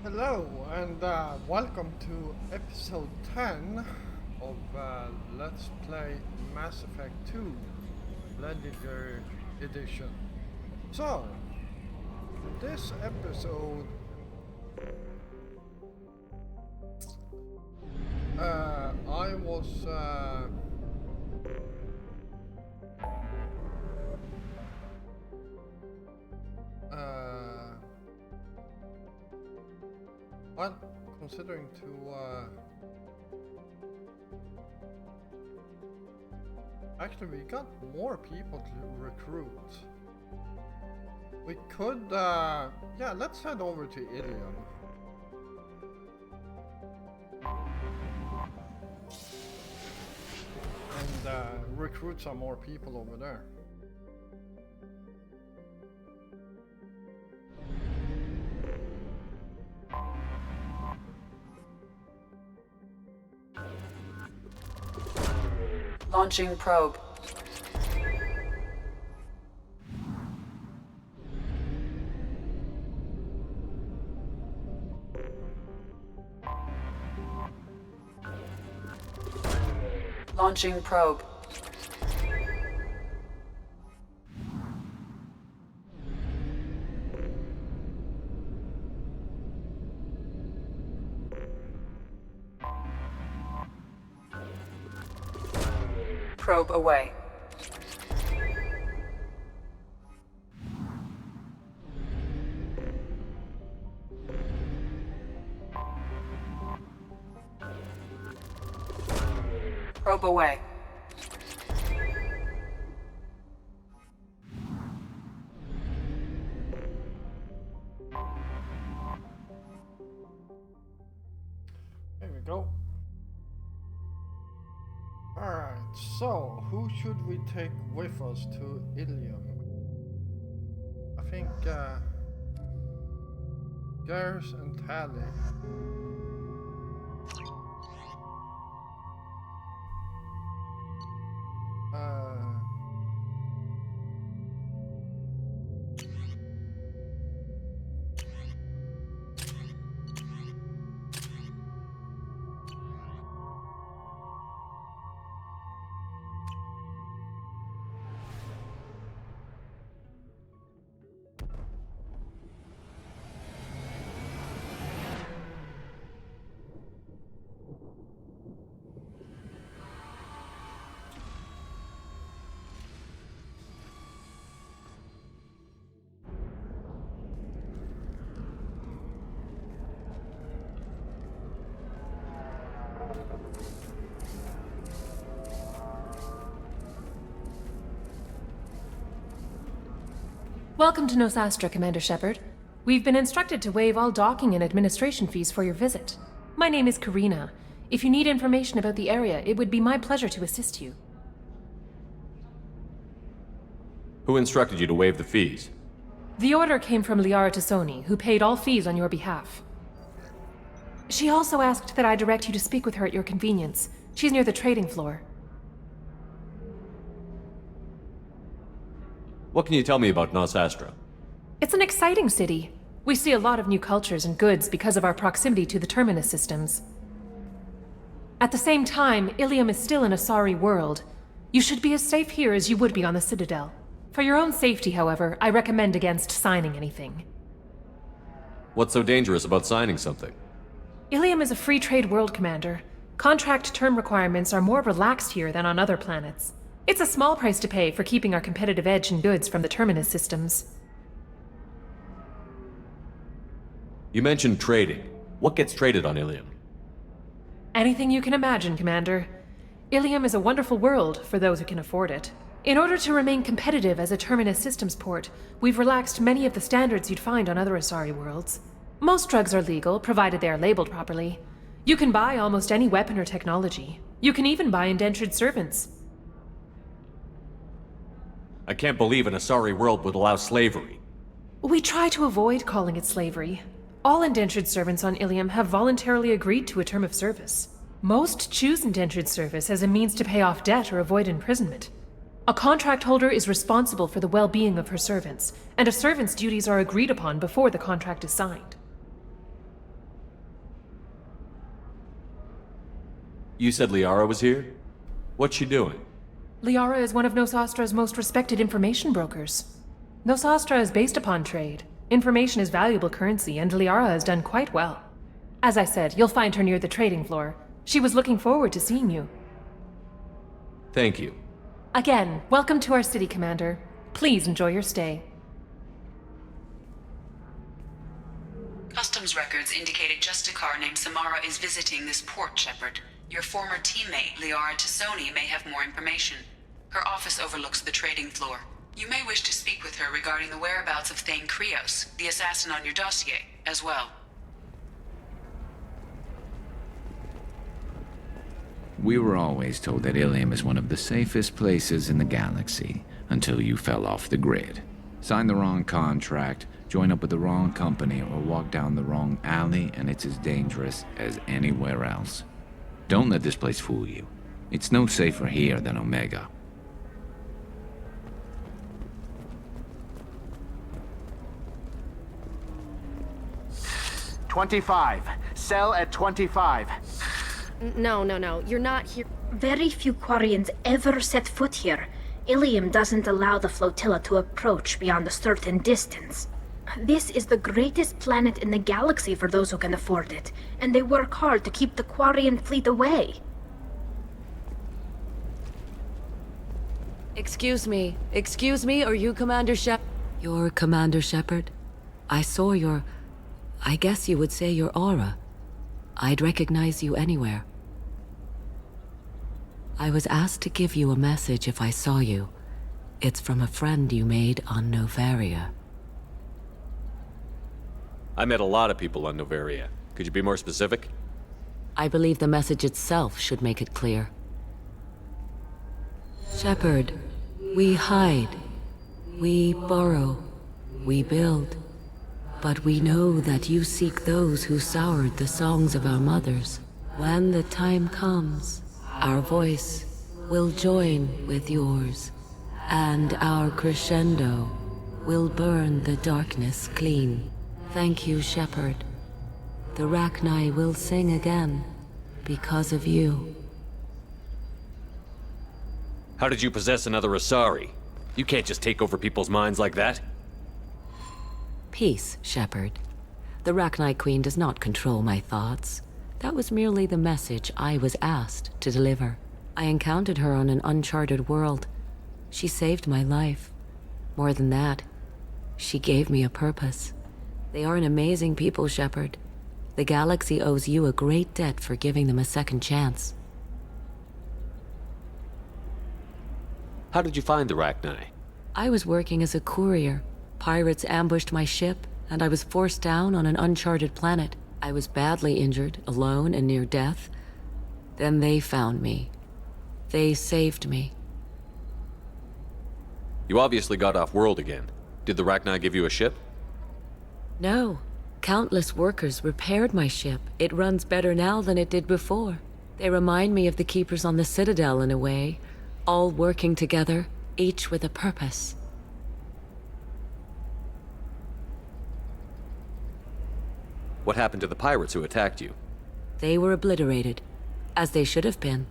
Hello and welcome to episode 10 of Let's Play Mass Effect 2 Legendary Edition. So, in this episode, I was well, considering to actually we got more people to recruit. We could yeah, let's head over to Ilium. And recruit some more people over there. Launching probe. Launching probe. Probe away. Probe away. There we go. Alright, so who should we take with us to Ilium? I think Garrus and Tali. Welcome to Nosastra, Commander Shepard. We've been instructed to waive all docking and administration fees for your visit. My name is Karina. If you need information about the area, it would be my pleasure to assist you. Who instructed you to waive the fees? The order came from Liara Tassoni, who paid all fees on your behalf. She also asked that I direct you to speak with her at your convenience. She's near the trading floor. What can you tell me about Nosastra? It's an exciting city. We see a lot of new cultures and goods because of our proximity to the Terminus systems. At the same time, Ilium is still an Asari world. You should be as safe here as you would be on the Citadel. For your own safety, however, I recommend against signing anything. What's so dangerous about signing something? Ilium is a free trade world, Commander. Contract term requirements are more relaxed here than on other planets. It's a small price to pay for keeping our competitive edge in goods from the Terminus systems. You mentioned trading. What gets traded on Ilium? Anything you can imagine, Commander. Ilium is a wonderful world for those who can afford it. In order to remain competitive as a Terminus systems port, we've relaxed many of the standards you'd find on other Asari worlds. Most drugs are legal, provided they are labeled properly. You can buy almost any weapon or technology. You can even buy indentured servants. I can't believe an Asari world would allow slavery. We try to avoid calling it slavery. All indentured servants on Ilium have voluntarily agreed to a term of service. Most choose indentured service as a means to pay off debt or avoid imprisonment. A contract holder is responsible for the well-being of her servants, and a servant's duties are agreed upon before the contract is signed. You said Liara was here? What's she doing? Liara is one of Nosastra's most respected information brokers. Nosastra is based upon trade. Information is valuable currency, and Liara has done quite well. As I said, you'll find her near the trading floor. She was looking forward to seeing you. Thank you. Again, welcome to our city, Commander. Please enjoy your stay. Customs records indicated Justicar named Samara is visiting this port, Shepard. Your former teammate, Liara Tassoni, may have more information. Her office overlooks the trading floor. You may wish to speak with her regarding the whereabouts of Thane Krios, the assassin on your dossier, as well. We were always told that Ilium is one of the safest places in the galaxy, until you fell off the grid. Sign the wrong contract, join up with the wrong company, or walk down the wrong alley, and it's as dangerous as anywhere else. Don't let this place fool you. It's no safer here than Omega. $25. Sell at $25. No. You're not here. Very few Quarians ever set foot here. Ilium doesn't allow the flotilla to approach beyond a certain distance. This is the greatest planet in the galaxy for those who can afford it, and they work hard to keep the Quarian fleet away. Excuse me, are you Commander Shepard? You're Commander Shepard? I saw your... I guess you would say your aura. I'd recognize you anywhere. I was asked to give you a message if I saw you. It's from a friend you made on Noveria. I met a lot of people on Noveria. Could you be more specific? I believe the message itself should make it clear. Shepard, we hide. We borrow. We build. But we know that you seek those who soured the songs of our mothers. When the time comes, our voice will join with yours, and our crescendo will burn the darkness clean. Thank you, Shepard. The Rachni will sing again because of you. How did you possess another Asari? You can't just take over people's minds like that. Peace, Shepard. The Rachni Queen does not control my thoughts. That was merely the message I was asked to deliver. I encountered her on an uncharted world. She saved my life. More than that, she gave me a purpose. They are an amazing people, Shepard. The galaxy owes you a great debt for giving them a second chance. How did you find the Rachni? I was working as a courier. Pirates ambushed my ship, and I was forced down on an uncharted planet. I was badly injured, alone and near death. Then they found me. They saved me. You obviously got off world again. Did the Rachni give you a ship? No. Countless workers repaired my ship. It runs better now than it did before. They remind me of the Keepers on the Citadel in a way, all working together, each with a purpose. What happened to the pirates who attacked you? They were obliterated, as they should have been.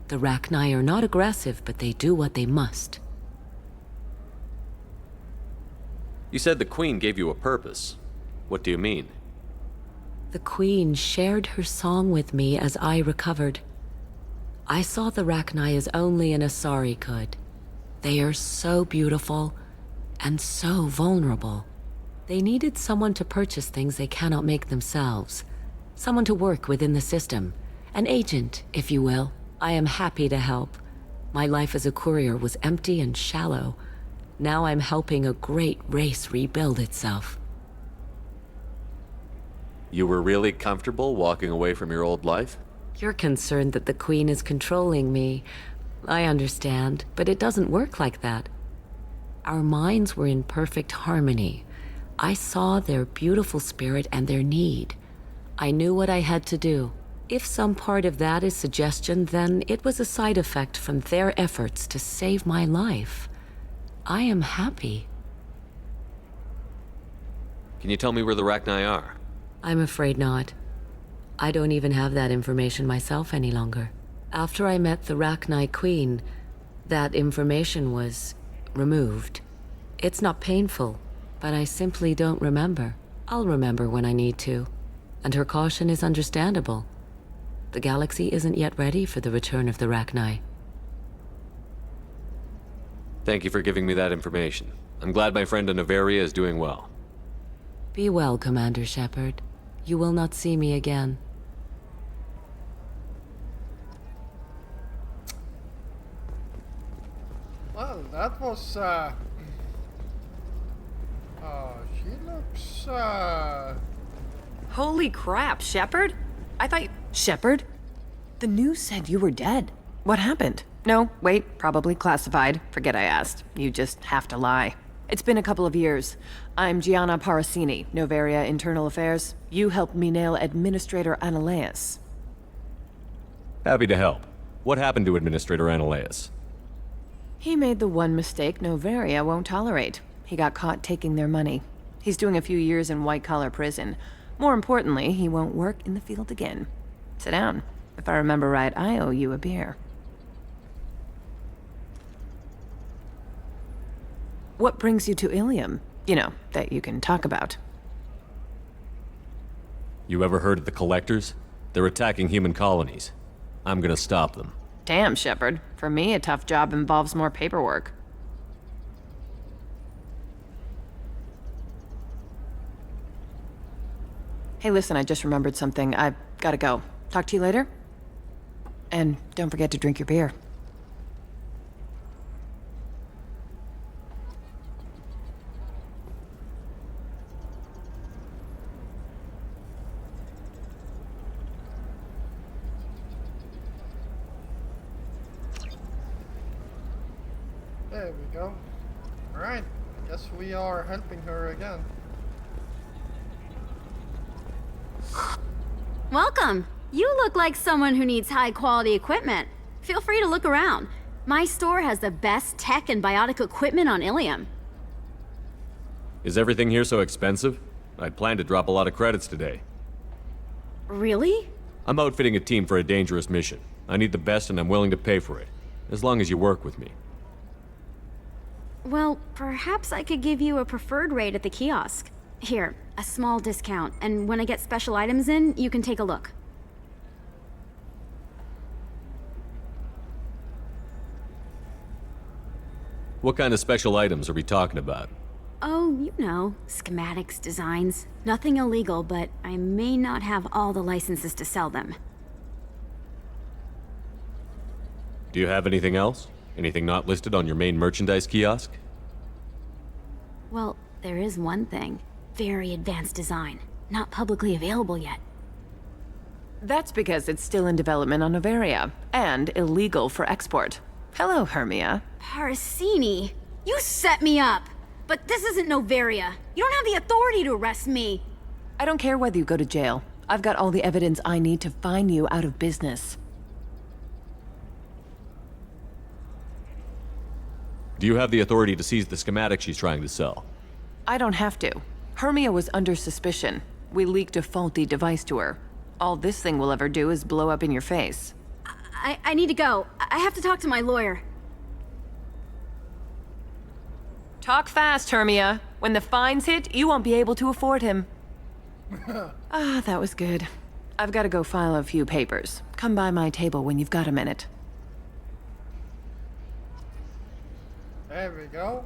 The Rachni are not aggressive, but they do what they must. You said the Queen gave you a purpose. What do you mean? The Queen shared her song with me as I recovered. I saw the Rachni as only an Asari could. They are so beautiful and so vulnerable. They needed someone to purchase things they cannot make themselves. Someone to work within the system. An agent, if you will. I am happy to help. My life as a courier was empty and shallow. Now I'm helping a great race rebuild itself. You were really comfortable walking away from your old life? You're concerned that the Queen is controlling me. I understand, but it doesn't work like that. Our minds were in perfect harmony. I saw their beautiful spirit and their need. I knew what I had to do. If some part of that is suggestion, then it was a side effect from their efforts to save my life. I am happy. Can you tell me where the Rachni are? I'm afraid not. I don't even have that information myself any longer. After I met the Rachni Queen, that information was removed. It's not painful, but I simply don't remember. I'll remember when I need to. And her caution is understandable. The galaxy isn't yet ready for the return of the Rachni. Thank you for giving me that information. I'm glad my friend in Noveria is doing well. Be well, Commander Shepard. You will not see me again. Well, that was, she looks, Holy crap, Shepard? I thought Shepard? The news said you were dead. What happened? No, wait, probably classified. Forget I asked. You just have to lie. It's been a couple of years. I'm Gianna Parasini, Noveria Internal Affairs. You helped me nail Administrator Analeus. Happy to help. What happened to Administrator Analeus? He made the one mistake Noveria won't tolerate. He got caught taking their money. He's doing a few years in white-collar prison. More importantly, he won't work in the field again. Sit down. If I remember right, I owe you a beer. What brings you to Ilium? You know, that you can talk about. You ever heard of the Collectors? They're attacking human colonies. I'm gonna stop them. Damn, Shepard. For me, a tough job involves more paperwork. Hey, listen, I just remembered something. I've gotta go. Talk to you later? And don't forget to drink your beer. there we go. Alright, guess we are helping her again. Welcome. You look like someone who needs high-quality equipment. Feel free to look around. My store has the best tech and biotic equipment on Ilium. Is everything here so expensive? I'd planned to drop a lot of credits today. Really? I'm outfitting a team for a dangerous mission. I need the best and I'm willing to pay for it. As long as you work with me. Well, perhaps I could give you a preferred rate at the kiosk. Here, a small discount, and when I get special items in, you can take a look. What kind of special items are we talking about? Oh, you know, schematics, designs. Nothing illegal, but I may not have all the licenses to sell them. Do you have anything else? Anything not listed on your main merchandise kiosk? Well, there is one thing. Very advanced design. Not publicly available yet. That's because it's still in development on Noveria, and illegal for export. Hello, Hermia. Parasini, you set me up! But this isn't Noveria. You don't have the authority to arrest me. I don't care whether you go to jail. I've got all the evidence I need to fine you out of business. Do you have the authority to seize the schematic she's trying to sell? I don't have to. Hermia was under suspicion. We leaked a faulty device to her. All this thing will ever do is blow up in your face. I need to go. I have to talk to my lawyer. Talk fast, Hermia. When the fines hit, you won't be able to afford him. That was good. I've got to go file a few papers. Come by my table when you've got a minute. There we go.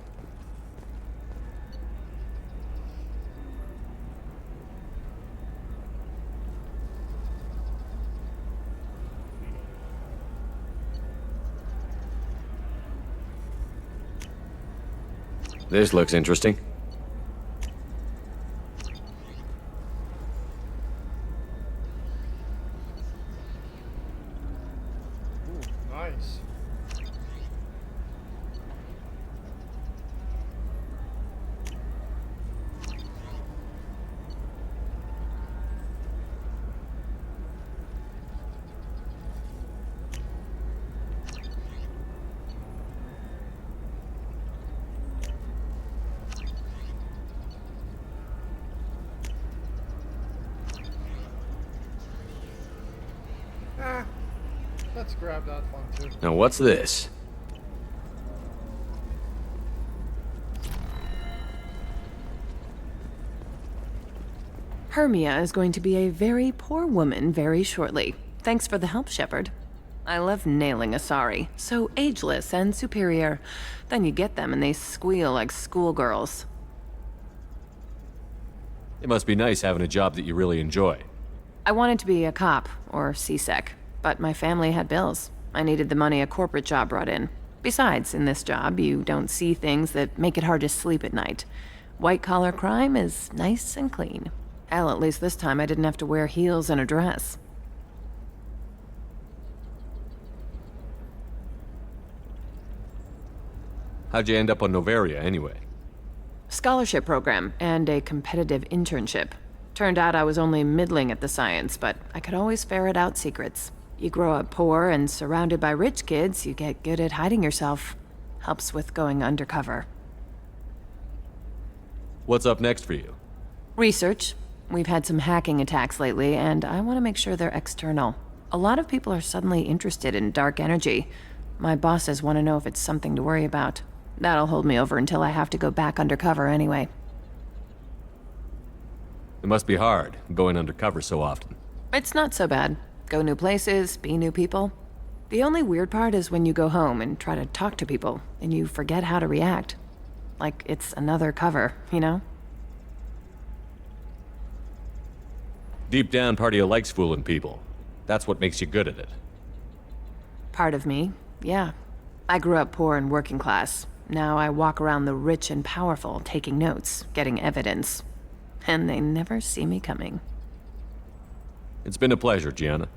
This looks interesting. Ooh, nice. Let's grab that one too. Now what's this? Hermia is going to be a very poor woman very shortly. Thanks for the help, Shepard. I love nailing Asari. So ageless and superior. Then you get them and they squeal like schoolgirls. It must be nice having a job that you really enjoy. I wanted to be a cop, or CSEC, but my family had bills. I needed the money a corporate job brought in. Besides, in this job, you don't see things that make it hard to sleep at night. White-collar crime is nice and clean. Hell, at least this time I didn't have to wear heels and a dress. How'd you end up on Noveria, anyway? Scholarship program and a competitive internship. Turned out I was only middling at the science, but I could always ferret out secrets. You grow up poor and surrounded by rich kids, you get good at hiding yourself. Helps with going undercover. What's up next for you? Research. We've had some hacking attacks lately, and I want to make sure they're external. A lot of people are suddenly interested in dark energy. My bosses want to know if it's something to worry about. That'll hold me over until I have to go back undercover anyway. It must be hard, going undercover so often. It's not so bad. Go new places, be new people. The only weird part is when you go home and try to talk to people, and you forget how to react. Like it's another cover, you know? Deep down, part of you likes fooling people. That's what makes you good at it. Part of me, yeah. I grew up poor and working class. Now I walk around the rich and powerful, taking notes, getting evidence. And they never see me coming. It's been a pleasure, Gianna.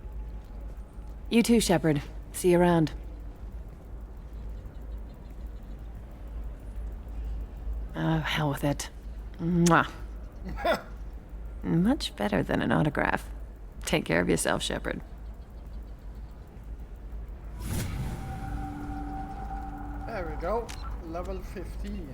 You too, Shepard. See you around. Oh, hell with it. Mwah. Much better than an autograph. Take care of yourself, Shepard. There we go. Level 15.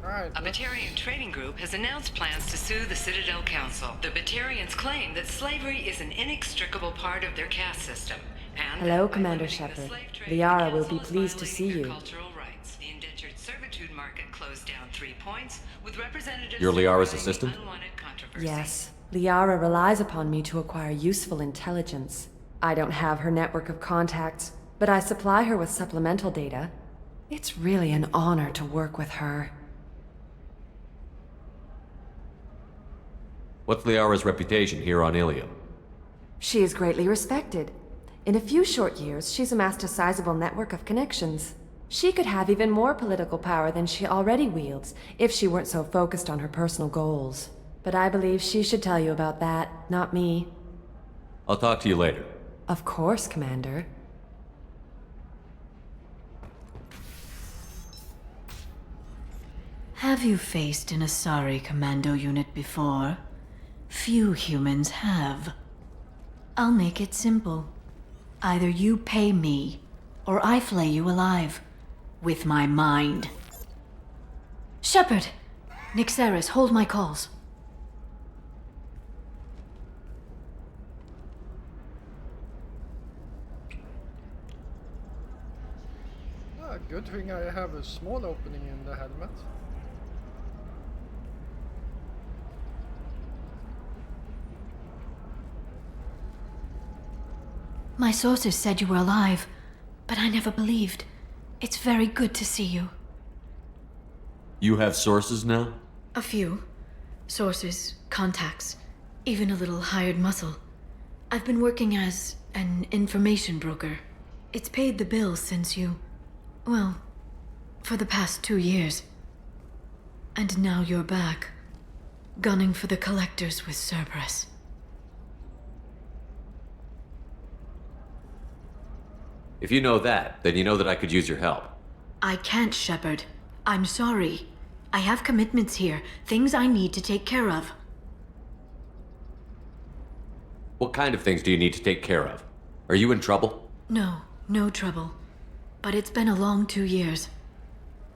Right, A Batarian trading group has announced plans to sue the Citadel Council. The Batarians claim that slavery is an inextricable part of their caste system. And Hello, by Commander limiting the Shepard. slave trade, Liara the will council be is pleased to see violating their you. cultural rights. The indentured servitude market closed down 3 points, with representatives You're Liara's reporting assistant? unwanted controversy. Yes. Liara relies upon me to acquire useful intelligence. I don't have her network of contacts, but I supply her with supplemental data. It's really an honor to work with her. What's Liara's reputation here on Ilium? She is greatly respected. In a few short years, she's amassed a sizable network of connections. She could have even more political power than she already wields if she weren't so focused on her personal goals. But I believe she should tell you about that, not me. I'll talk to you later. Of course, Commander. Have you faced an Asari commando unit before? Few humans have. I'll make it simple. Either you pay me, or I flay you alive. With my mind. Shepard! Nixeris, hold my calls. Ah, good thing I have a small opening in the helmet. My sources said you were alive, but I never believed. It's very good to see you. You have sources now? A few. Sources, contacts, even a little hired muscle. I've been working as an information broker. It's paid the bills since you... well, for the past 2 years. And now you're back, gunning for the Collectors with Cerberus. If you know that, then you know that I could use your help. I can't, Shepard. I'm sorry. I have commitments here, things I need to take care of. What kind of things do you need to take care of? Are you in trouble? No, no trouble. But it's been a long 2 years.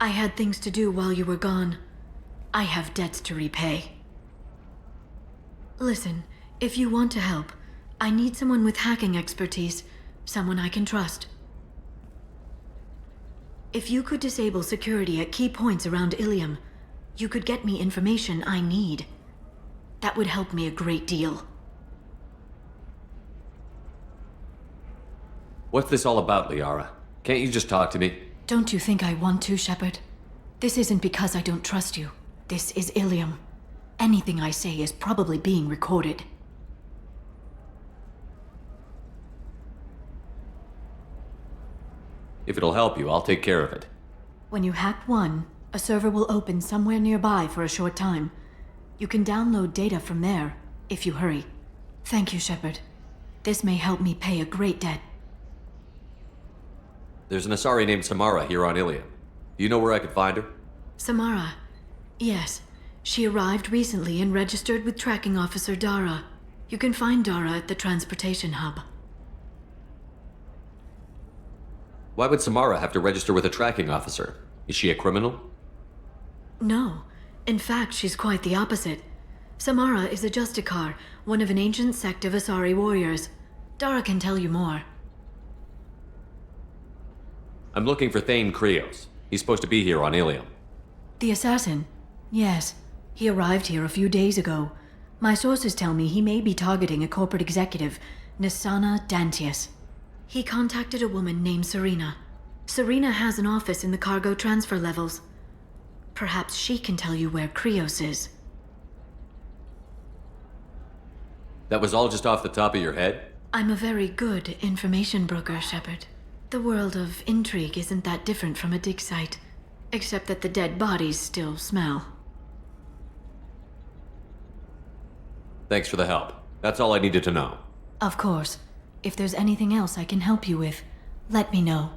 I had things to do while you were gone. I have debts to repay. Listen, if you want to help, I need someone with hacking expertise, someone I can trust. If you could disable security at key points around Ilium, you could get me information I need. That would help me a great deal. What's this all about, Liara? Can't you just talk to me? Don't you think I want to, Shepard? This isn't because I don't trust you. This is Ilium. Anything I say is probably being recorded. If it'll help you, I'll take care of it. When you hack one, a server will open somewhere nearby for a short time. You can download data from there, if you hurry. Thank you, Shepard. This may help me pay a great debt. There's an Asari named Samara here on Ilium. Do you know where I could find her? Samara. Yes. She arrived recently and registered with Tracking Officer Dara. You can find Dara at the transportation hub. Why would Samara have to register with a tracking officer? Is she a criminal? No. In fact, she's quite the opposite. Samara is a Justicar, one of an ancient sect of Asari warriors. Dara can tell you more. I'm looking for Thane Krios. He's supposed to be here on Ilium. The assassin? Yes. He arrived here a few days ago. My sources tell me he may be targeting a corporate executive, Nisana Dantius. He contacted a woman named Serena. Serena has an office in the cargo transfer levels. Perhaps she can tell you where Krios is. That was all just off the top of your head? I'm a very good information broker, Shepard. The world of intrigue isn't that different from a dig site, except that the dead bodies still smell. Thanks for the help. That's all I needed to know. Of course. If there's anything else I can help you with, let me know.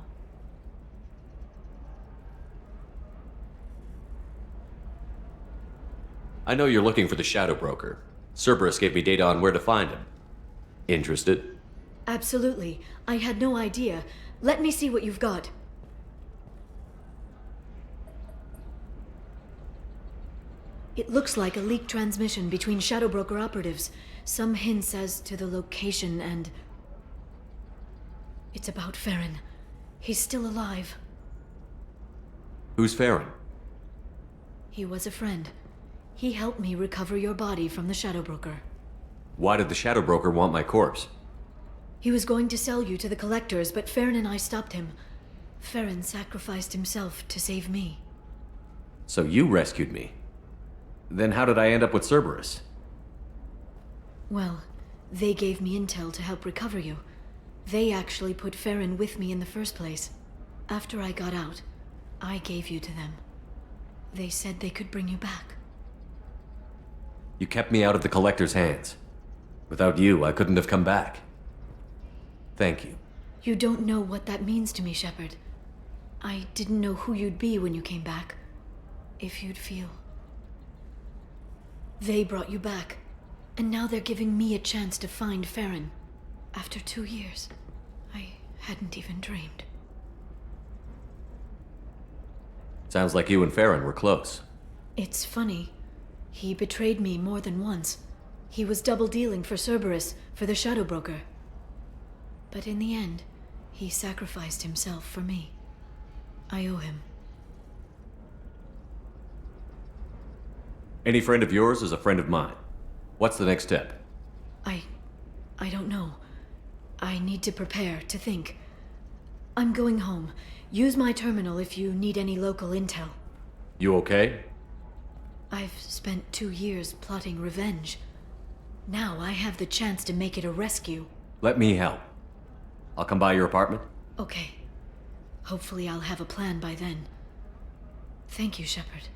I know you're looking for the Shadow Broker. Cerberus gave me data on where to find him. Interested? Absolutely. I had no idea. Let me see what you've got. It looks like a leaked transmission between Shadow Broker operatives. Some hints as to the location and... It's about Farron. He's still alive. Who's Farron? He was a friend. He helped me recover your body from the Shadow Broker. Why did the Shadow Broker want my corpse? He was going to sell you to the Collectors, but Farron and I stopped him. Farron sacrificed himself to save me. So you rescued me. Then how did I end up with Cerberus? Well, they gave me intel to help recover you. They actually put Farron with me in the first place. After I got out, I gave you to them. They said they could bring you back. You kept me out of the Collector's hands. Without you, I couldn't have come back. Thank you. You don't know what that means to me, Shepard. I didn't know who you'd be when you came back. If you'd feel. They brought you back, and now they're giving me a chance to find Farron. After 2 years, I hadn't even dreamed. Sounds like you and Farron were close. It's funny. He betrayed me more than once. He was double-dealing for Cerberus, for the Shadow Broker. But in the end, he sacrificed himself for me. I owe him. Any friend of yours is a friend of mine. What's the next step? I don't know. I need to prepare, to think. I'm going home. Use my terminal if you need any local intel. You okay? I've spent 2 years plotting revenge. Now I have the chance to make it a rescue. Let me help. I'll come by your apartment. Okay. Hopefully I'll have a plan by then. Thank you, Shepard.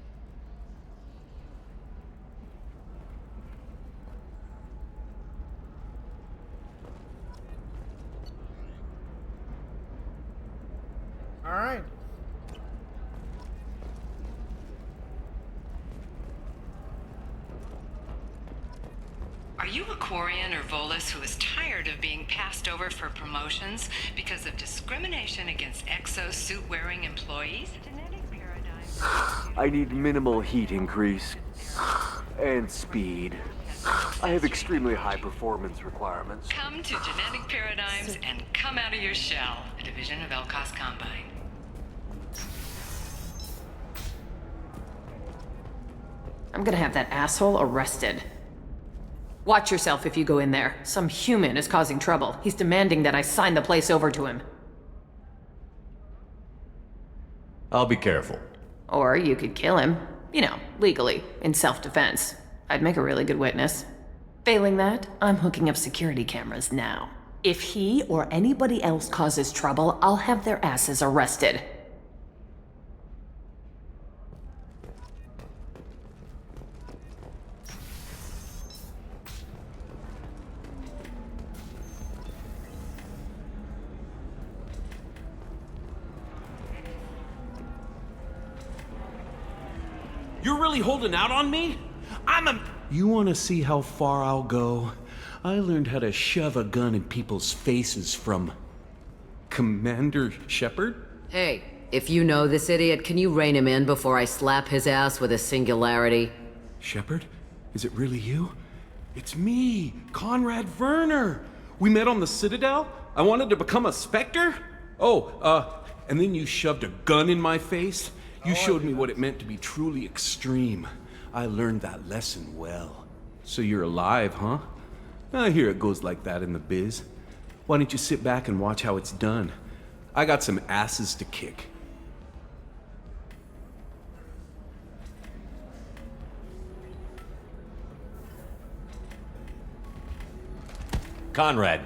All right. Are you you a Quarian or Volus who is tired of being passed over for promotions because of discrimination against exosuit-wearing employees? I need minimal heat increase. And speed. I have extremely high performance requirements. Come to Genetic Paradigms and come out of your shell, a division of Elcos Combine. I'm gonna have that asshole arrested. Watch yourself if you go in there. Some human is causing trouble. He's demanding that I sign the place over to him. I'll be careful. Or you could kill him. You know, legally, in self-defense. I'd make a really good witness. Failing that, I'm hooking up security cameras now. If he or anybody else causes trouble, I'll have their asses arrested. You're really holding out on me? You want to see how far I'll go? I learned how to shove a gun in people's faces from Commander Shepard? Hey, if you know this idiot, can you rein him in before I slap his ass with a singularity? Shepard? Is it really you? It's me, Conrad Werner. We met on the Citadel? I wanted to become a Spectre? And then you shoved a gun in my face? You showed me what it meant to be truly extreme. I learned that lesson well. So you're alive, huh? I hear it goes like that in the biz. Why don't you sit back and watch how it's done? I got some asses to kick. Conrad.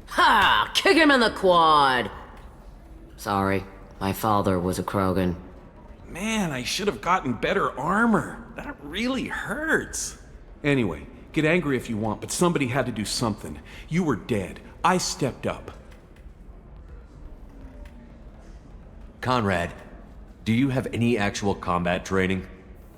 Ha! Kick him in the quad! Sorry, my father was a Krogan. Man, I should have gotten better armor. That really hurts. Anyway, get angry if you want, but somebody had to do something. You were dead. I stepped up. Conrad, do you have any actual combat training?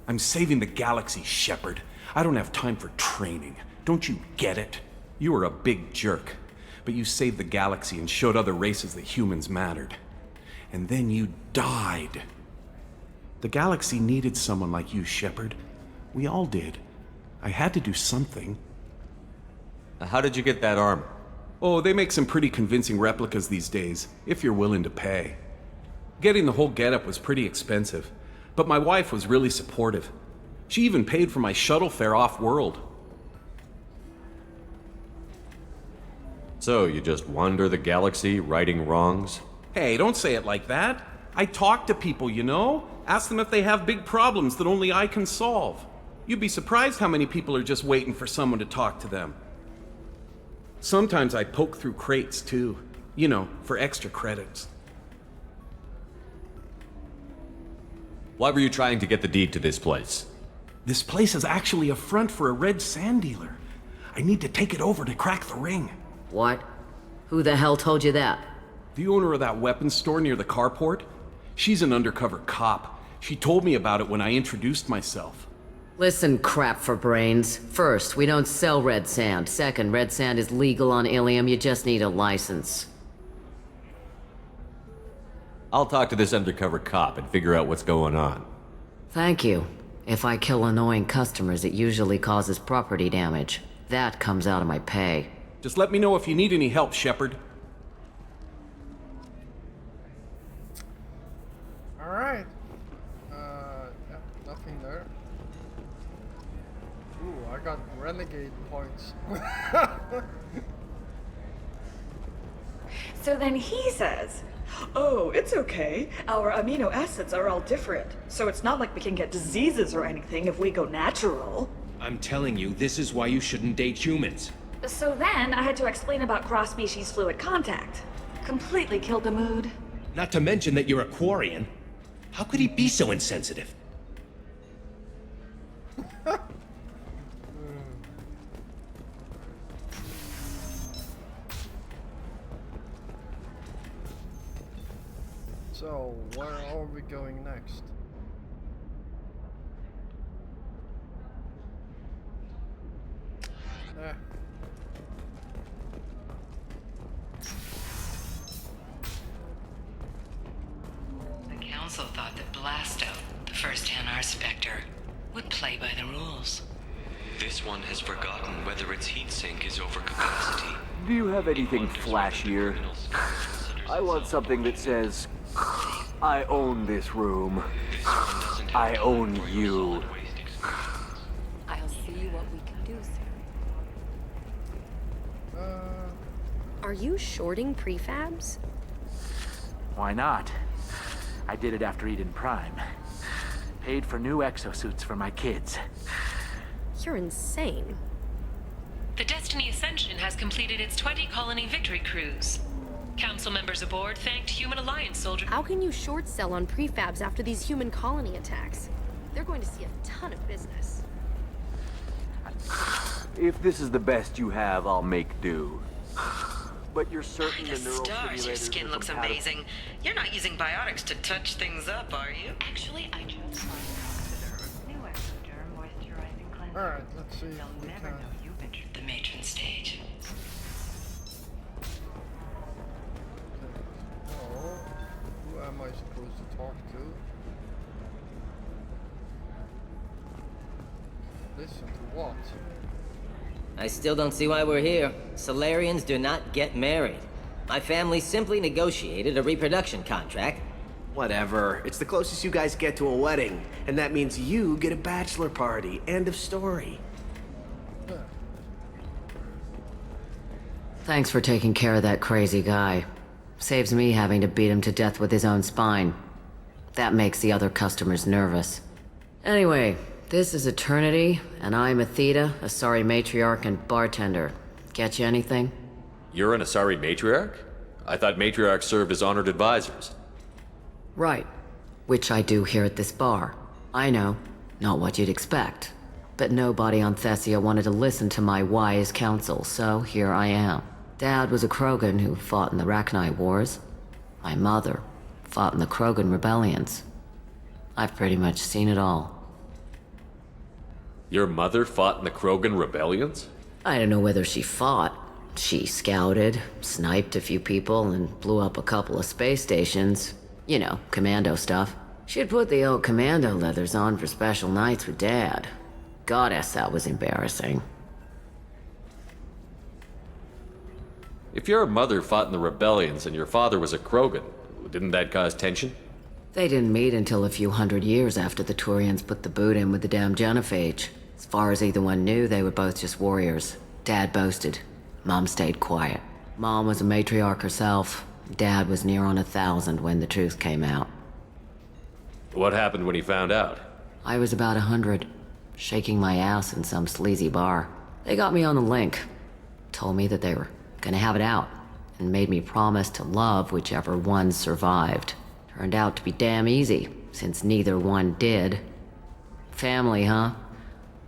I'm saving the galaxy, Shepard. I don't have time for training. Don't you get it? You were a big jerk, but you saved the galaxy and showed other races that humans mattered. And then you died. The galaxy needed someone like you, Shepard. We all did. I had to do something. How did you get that armor? Oh, they make some pretty convincing replicas these days, if you're willing to pay. Getting the whole getup was pretty expensive, but my wife was really supportive. She even paid for my shuttle fare off-world. So, you just wander the galaxy, righting wrongs? Hey, don't say it like that. I talk to people, you know? Ask them if they have big problems that only I can solve. You'd be surprised how many people are just waiting for someone to talk to them. Sometimes I poke through crates, too. You know, for extra credits. Why were you trying to get the deed to this place? This place is actually a front for a red sand dealer. I need to take it over to crack the ring. What? Who the hell told you that? The owner of that weapons store near the carport. She's an undercover cop. She told me about it when I introduced myself. Listen, crap for brains. First, we don't sell red sand. Second, red sand is legal on Ilium. You just need a license. I'll talk to this undercover cop and figure out what's going on. Thank you. If I kill annoying customers, it usually causes property damage. That comes out of my pay. Just let me know if you need any help, Shepard. Alright. Yeah, nothing there. Ooh, I got renegade points. So then he says, oh, it's okay. Our amino acids are all different. So it's not like we can get diseases or anything if we go natural. I'm telling you, this is why you shouldn't date humans. So then I had to explain about cross-species fluid contact. Completely killed the mood. Not to mention that you're a Quarian. How could he be so insensitive? So, where are we going next? Eh. The Council thought that Blasto, the first Hanar Spectre, would play by the rules. This one has forgotten whether its heat sink is over capacity. Do you have anything flashier? I want something that says, I own this room. I own you. I'll see what we can do, sir. Are you shorting prefabs? Why not? I did it after Eden Prime. Paid for new exosuits for my kids. You're insane. The Destiny Ascension has completed its 20-colony victory cruise. Council members aboard thanked Human Alliance soldiers. How can you short sell on prefabs after these human colony attacks? They're going to see a ton of business. If this is the best you have, I'll make do. But you're certain By the the neural stars, your simulators skin are looks compatible? amazing. You're not using biotics to touch things up, are you? Actually, I just New Exoderm moisturizing cleanser. Alright, let's see if They'll we never can. know you've entered the matron stage. Oh, who am I supposed to talk to? Listen to what? I still don't see why we're here. Solarians do not get married. My family simply negotiated a reproduction contract. Whatever. It's the closest you guys get to a wedding, and that means you get a bachelor party. End of story. Thanks for taking care of that crazy guy. Saves me having to beat him to death with his own spine. That makes the other customers nervous. Anyway, this is Eternity, and I'm Athena, Asari matriarch and bartender. Get you anything? You're an Asari matriarch? I thought matriarchs served as honored advisors. Right. Which I do here at this bar. I know, not what you'd expect. But nobody on Thessia wanted to listen to my wise counsel, so here I am. Dad was a Krogan who fought in the Rachni Wars. My mother fought in the Krogan rebellions. I've pretty much seen it all. Your mother fought in the Krogan rebellions? I don't know whether she fought. She scouted, sniped a few people, and blew up a couple of space stations. You know, commando stuff. She'd put the old commando leathers on for special nights with Dad. Goddess, that was embarrassing. If your mother fought in the rebellions and your father was a Krogan, didn't that cause tension? They didn't meet until a few hundred years after the Turians put the boot in with the damn Genophage. As far as either one knew, they were both just warriors. Dad boasted. Mom stayed quiet. Mom was a matriarch herself. Dad was near on 1,000 when the truth came out. What happened when he found out? I was about 100, shaking my ass in some sleazy bar. They got me on the link. Told me that they were gonna have it out, and made me promise to love whichever one survived. Turned out to be damn easy, since neither one did. Family, huh?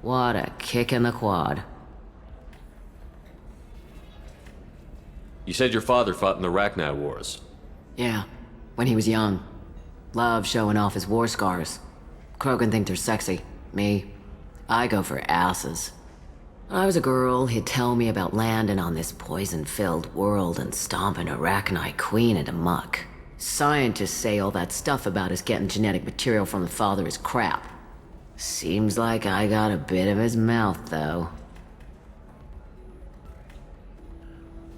What a kick in the quad. You said your father fought in the Rachni Wars. Yeah, when he was young. Loved showing off his war scars. Krogan think they're sexy. Me, I go for asses. When I was a girl, he'd tell me about landing on this poison-filled world and stomping a Rachni queen into muck. Scientists say all that stuff about us getting genetic material from the father is crap. Seems like I got a bit of his mouth, though.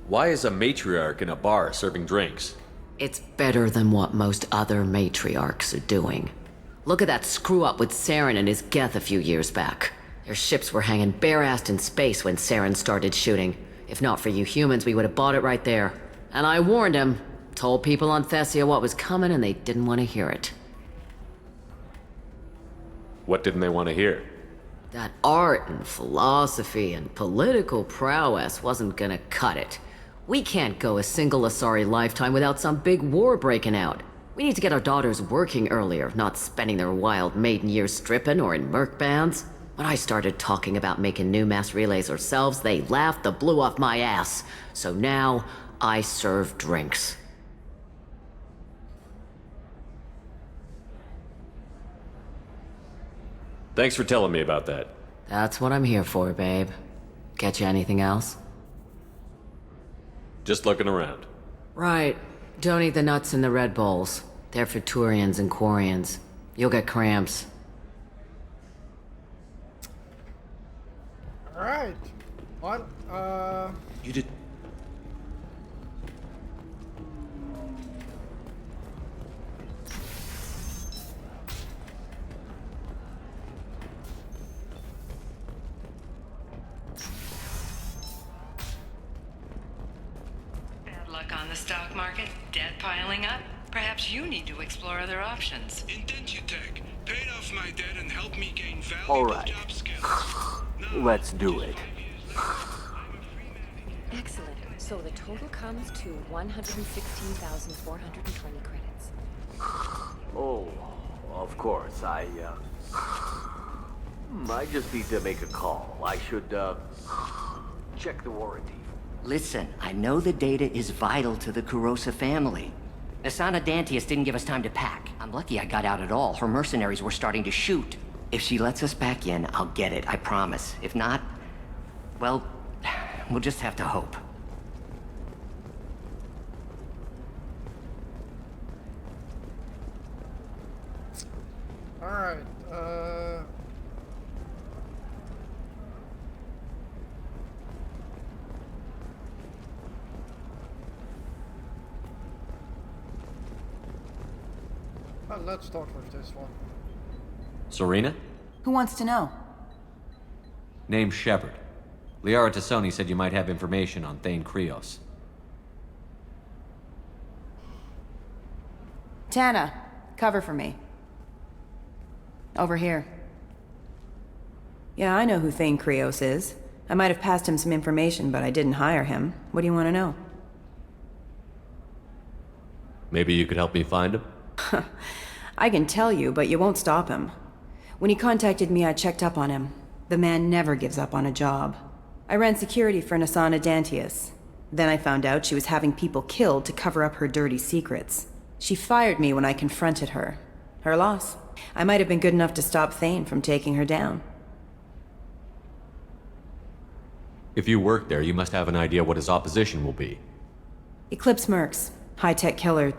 Why is a matriarch in a bar serving drinks? It's better than what most other matriarchs are doing. Look at that screw-up with Saren and his Geth a few years back. Their ships were hanging bare-assed in space when Saren started shooting. If not for you humans, we would have bought it right there. And I warned him. Told people on Thessia what was coming and they didn't want to hear it. What didn't they want to hear? That art and philosophy and political prowess wasn't gonna cut it. We can't go a single Asari lifetime without some big war breaking out. We need to get our daughters working earlier, not spending their wild maiden years stripping or in merc bands. When I started talking about making new mass relays ourselves, they laughed the blue off my ass. So now, I serve drinks. Thanks for telling me about that. That's what I'm here for, babe. Catch you anything else? Just looking around. Right. Don't eat the nuts in the Red Bowls. They're for Turians and Quarians. You'll get cramps. Alright. What? You did. Bad luck on the stock market? Debt piling up? Perhaps you need to explore other options. Intensitech, paid off my debt and helped me gain valuable All right. job skills. Let's do it. Excellent. So the total comes to 116,420 credits. Oh, of course. I just need to make a call. I should, check the warranty. Listen, I know the data is vital to the Kurosa family. Asana Dantius didn't give us time to pack. I'm lucky I got out at all. Her mercenaries were starting to shoot. If she lets us back in, I'll get it, I promise. If not, well, we'll just have to hope. Alright, well, let's start with this one. Serena? Who wants to know? Name's Shepard. Liara Tassoni said you might have information on Thane Krios. Tana, cover for me. Over here. Yeah, I know who Thane Krios is. I might have passed him some information, but I didn't hire him. What do you want to know? Maybe you could help me find him? I can tell you, but you won't stop him. When he contacted me, I checked up on him. The man never gives up on a job. I ran security for Asana Dantius. Then I found out she was having people killed to cover up her dirty secrets. She fired me when I confronted her. Her loss. I might have been good enough to stop Thane from taking her down. If you work there, you must have an idea what his opposition will be. Eclipse Mercs. High-tech killer.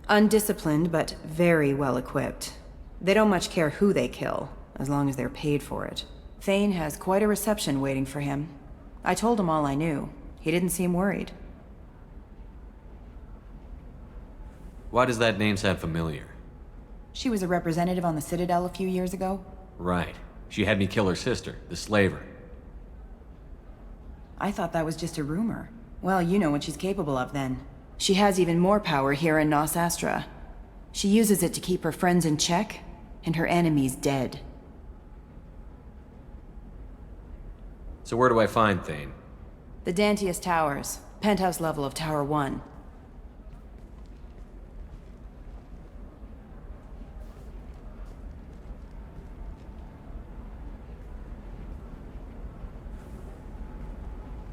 Undisciplined, but very well equipped. They don't much care who they kill, as long as they're paid for it. Thane has quite a reception waiting for him. I told him all I knew. He didn't seem worried. Why does that name sound familiar? She was a representative on the Citadel a few years ago. Right. She had me kill her sister, the slaver. I thought that was just a rumor. Well, you know what she's capable of then. She has even more power here in Nos Astra. She uses it to keep her friends in check, and her enemies dead. So where do I find Thane? The Dantius Towers, penthouse level of Tower 1.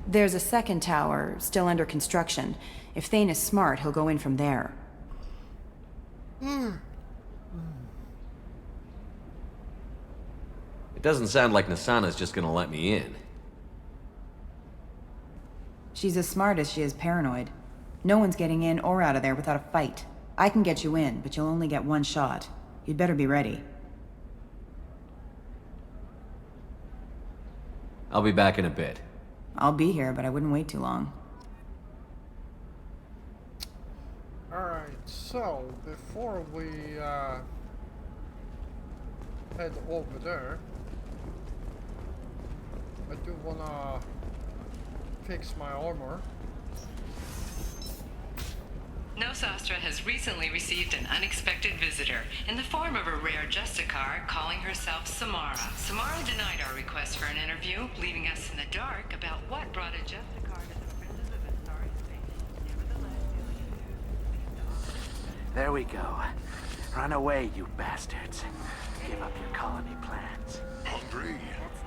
There's a second tower, still under construction. If Thane is smart, he'll go in from there. It doesn't sound like Nasana's just gonna let me in. She's as smart as she is paranoid. No one's getting in or out of there without a fight. I can get you in, but you'll only get one shot. You'd better be ready. I'll be back in a bit. I'll be here, but I wouldn't wait too long. Alright, so before we head over there, I do wanna fix my armor. Nos Astra has recently received an unexpected visitor in the form of a rare Justicar calling herself Samara. Samara denied our request for an interview, leaving us in the dark about what brought a Justicar to the fringes of Astari space. There we go. Run away, you bastards. Give up your colony plans. Hungry?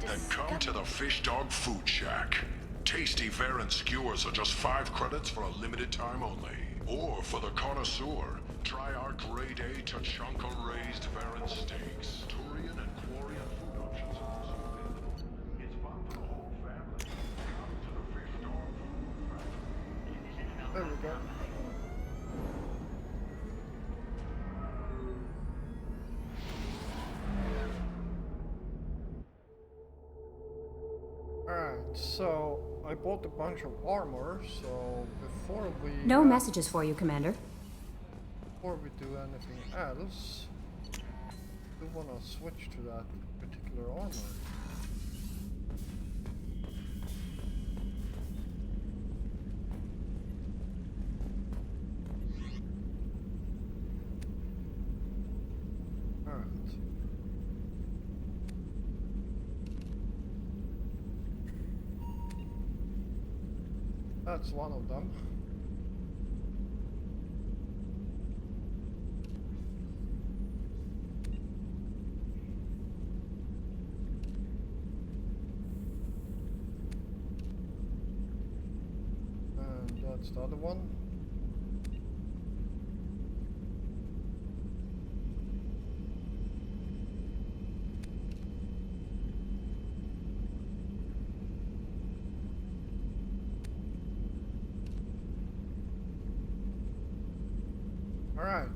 Then come to the Fish Dog Food Shack. Tasty Varen skewers are just 5 credits for a limited time only. Or for the connoisseur, try our grade A Tachanka raised Varen steaks. Turian and Quarian food options are also available. It's fun for the whole family. There we go. Alright, so I bought a bunch of armor, so before we... No messages for you, Commander. Before we do anything else, we want to switch to that particular armor. Alright. That's one of them. And that's the other one. Alright.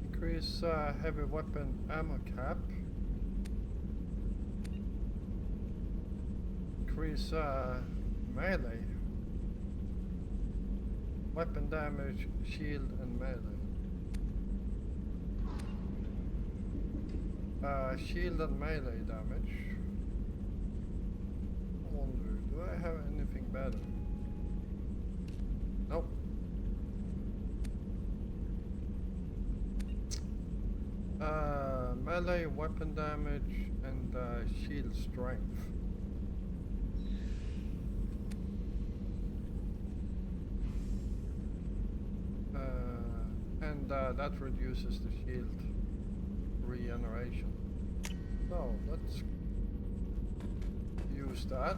Increase heavy weapon ammo cap. Increase melee. Weapon damage, shield and melee. Shield and melee damage. I wonder, do I have anything better? Nope. Melee weapon damage and shield strength. And that reduces the shield regeneration. So let's use that.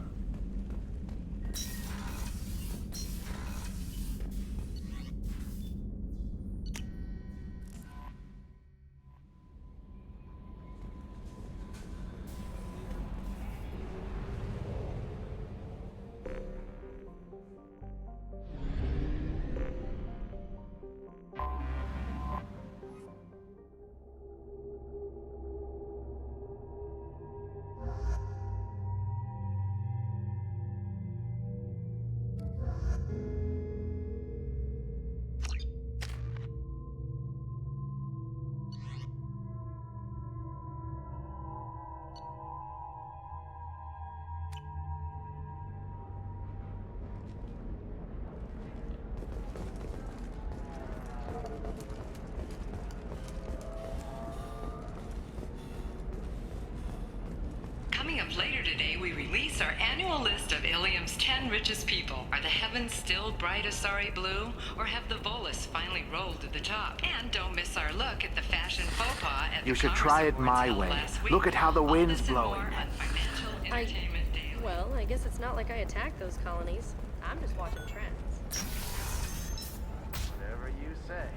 Coming up later today, we release our annual list of Ilium's 10 richest people. Are the heavens still bright Asari blue, or have the Volus finally rolled to the top? And don't miss our look at the fashion faux pas at You the should Commerce try it Awards my held way. last week. Look at how the All wind's this and more blowing. on Financial Entertainment Daily. Well, I guess it's not like I attacked those colonies. I'm just watching trends. Whatever you say.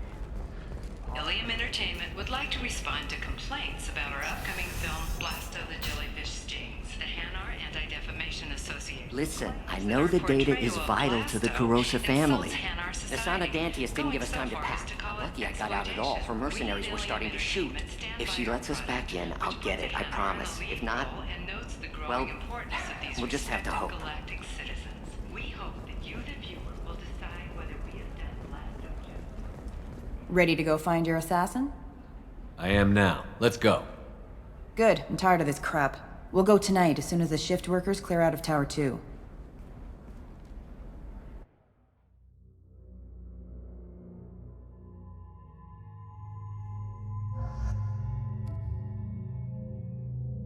Ilium Entertainment would like to respond to complaints about our upcoming film, Blast of the Jellyfish Stings, the Hanar Anti-Defamation Association. Listen, I know the data is vital to the Kurosa family. Asana Dantius didn't give us time to pack. Lucky I got out at all. Her mercenaries were starting to shoot. If she lets us back in, I'll get it, I promise. If not, well, we'll just have to hope. Galactic citizens. We hope that you, the viewer, will decide whether we have done Blast of Jellyfish. Ready to go find your assassin? I am now. Let's go. Good. I'm tired of this crap. We'll go tonight as soon as the shift workers clear out of Tower 2.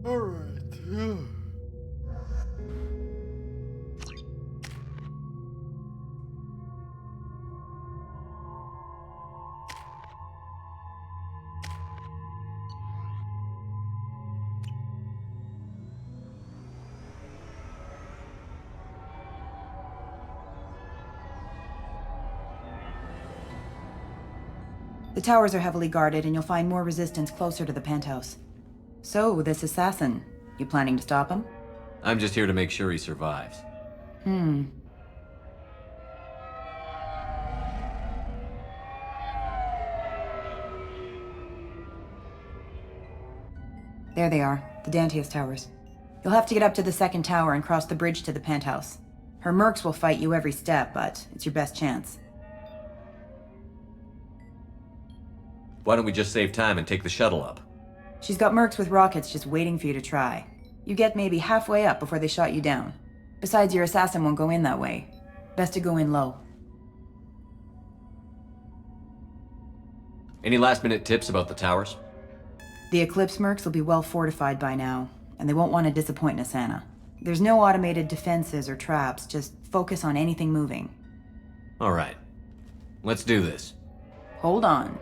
Alright. The towers are heavily guarded, and you'll find more resistance closer to the penthouse. So, this assassin, you planning to stop him? I'm just here to make sure he survives. There they are, the Dantius Towers. You'll have to get up to the second tower and cross the bridge to the penthouse. Her mercs will fight you every step, but it's your best chance. Why don't we just save time and take the shuttle up? She's got mercs with rockets just waiting for you to try. You get maybe halfway up before they shot you down. Besides, your assassin won't go in that way. Best to go in low. Any last-minute tips about the towers? The Eclipse mercs will be well fortified by now, and they won't want to disappoint Nassana. There's no automated defenses or traps, just focus on anything moving. All right. Let's do this. Hold on.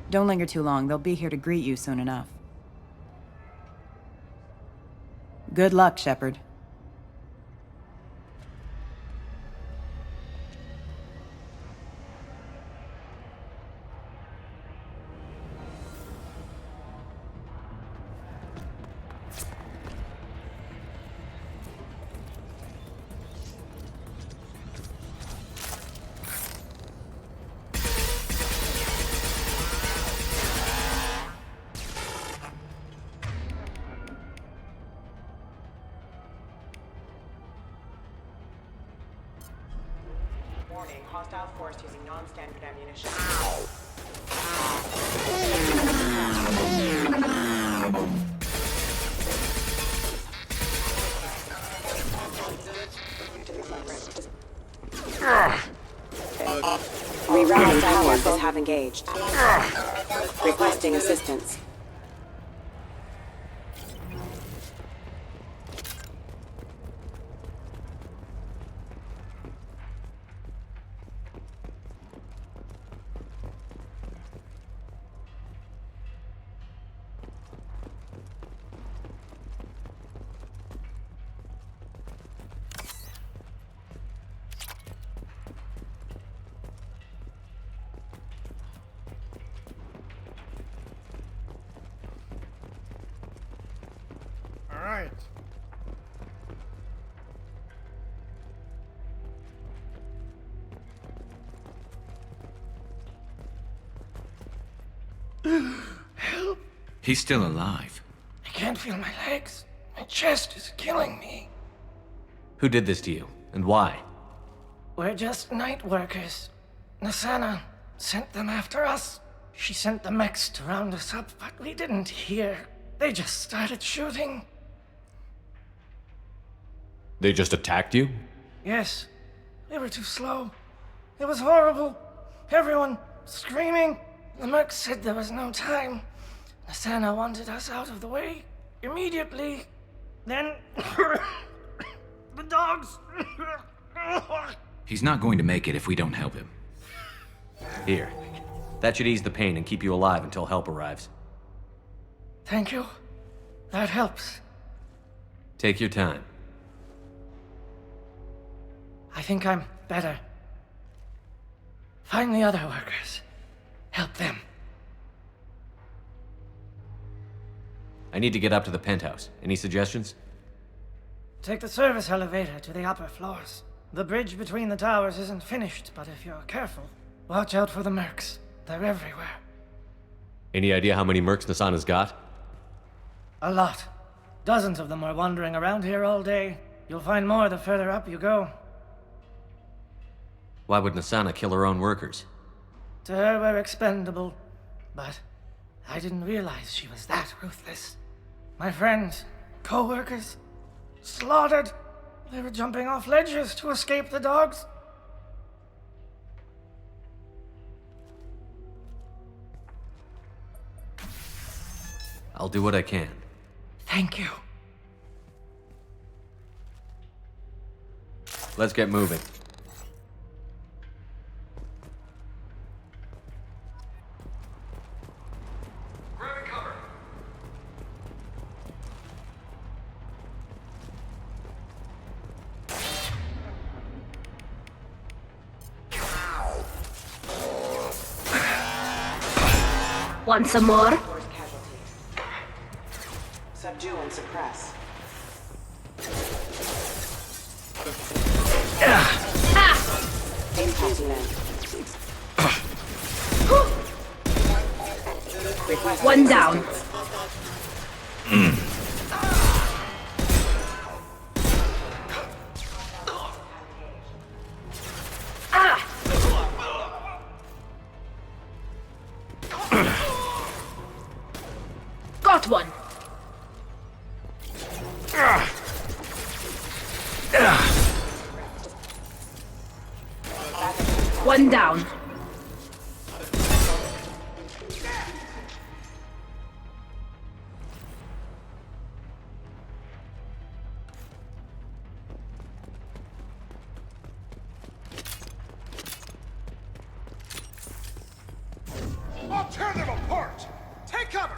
Don't linger too long. They'll be here to greet you soon enough. Good luck, Shepard. Warning, hostile force using non-standard ammunition. Rerouting time forces have engaged. Requesting assistance. Alright. Help! He's still alive. I can't feel my legs. My chest is killing me. Who did this to you, and why? We're just night workers. Nassana sent them after us. She sent the mechs to round us up, but we didn't hear. They just started shooting. They just attacked you? Yes. They were too slow. It was horrible. Everyone screaming. The merc said there was no time. Nassana wanted us out of the way immediately. Then the dogs. He's not going to make it if we don't help him. Here. That should ease the pain and keep you alive until help arrives. Thank you. That helps. Take your time. I think I'm better. Find the other workers. Help them. I need to get up to the penthouse. Any suggestions? Take the service elevator to the upper floors. The bridge between the towers isn't finished, but if you're careful, watch out for the mercs. They're everywhere. Any idea how many mercs Nassana's got? A lot. Dozens of them are wandering around here all day. You'll find more the further up you go. Why would Nassana kill her own workers? To her, we're expendable. But I didn't realize she was that ruthless. My friends, co-workers, slaughtered. They were jumping off ledges to escape the dogs. I'll do what I can. Thank you. Let's get moving. Want some more? Subdue and suppress. Impact event. One down. Got one. One down. I'll tear them apart! Take cover!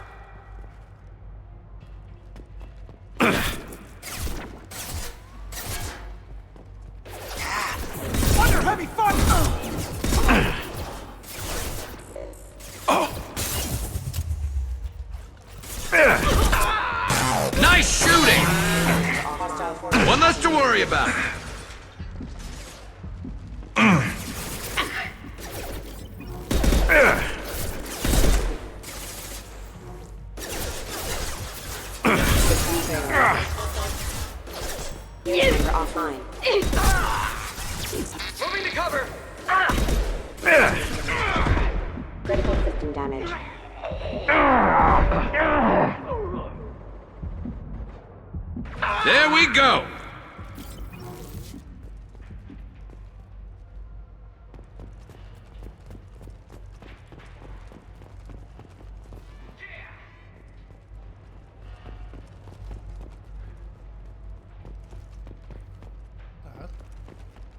Under heavy fire! Nice shooting! One less to worry about. You're offline. Moving to cover! Critical system damage. There we go!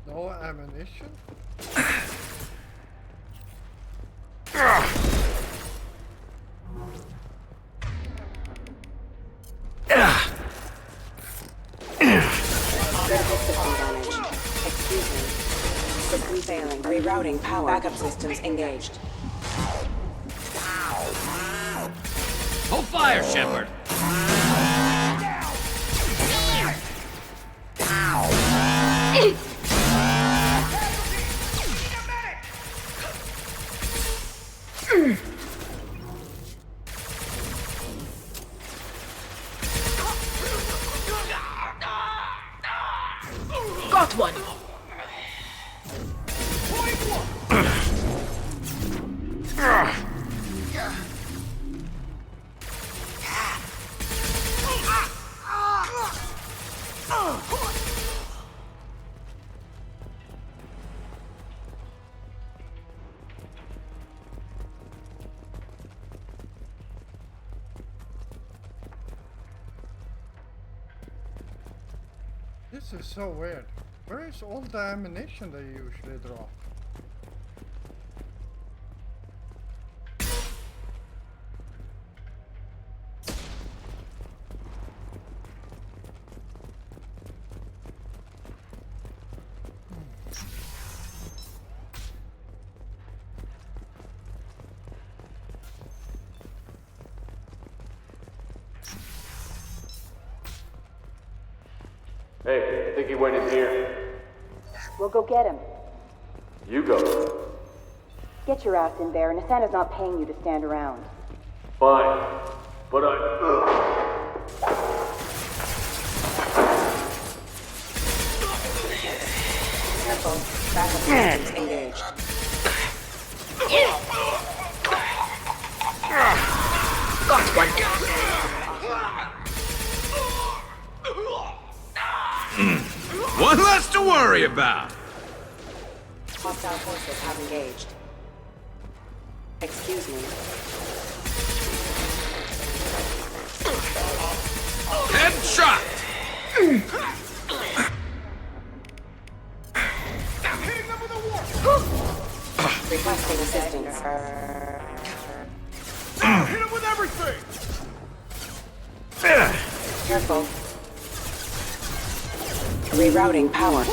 No ammunition? Critical system damage. Excuse me. System failing. Rerouting power. Backup systems engaged. Hold fire, Shepard! Got one. This is so weird. Where is all the ammunition they usually drop? Hey, I think he went in here. We'll go get him. You go. Get your ass in there. Nasana's not paying you to stand around. Fine. But I... Careful. Backup systems engaged. Got one. One less to worry about! Hostile forces have engaged. Excuse me. Headshot! Requesting assistance. Hit him with everything! Careful. Rerouting power.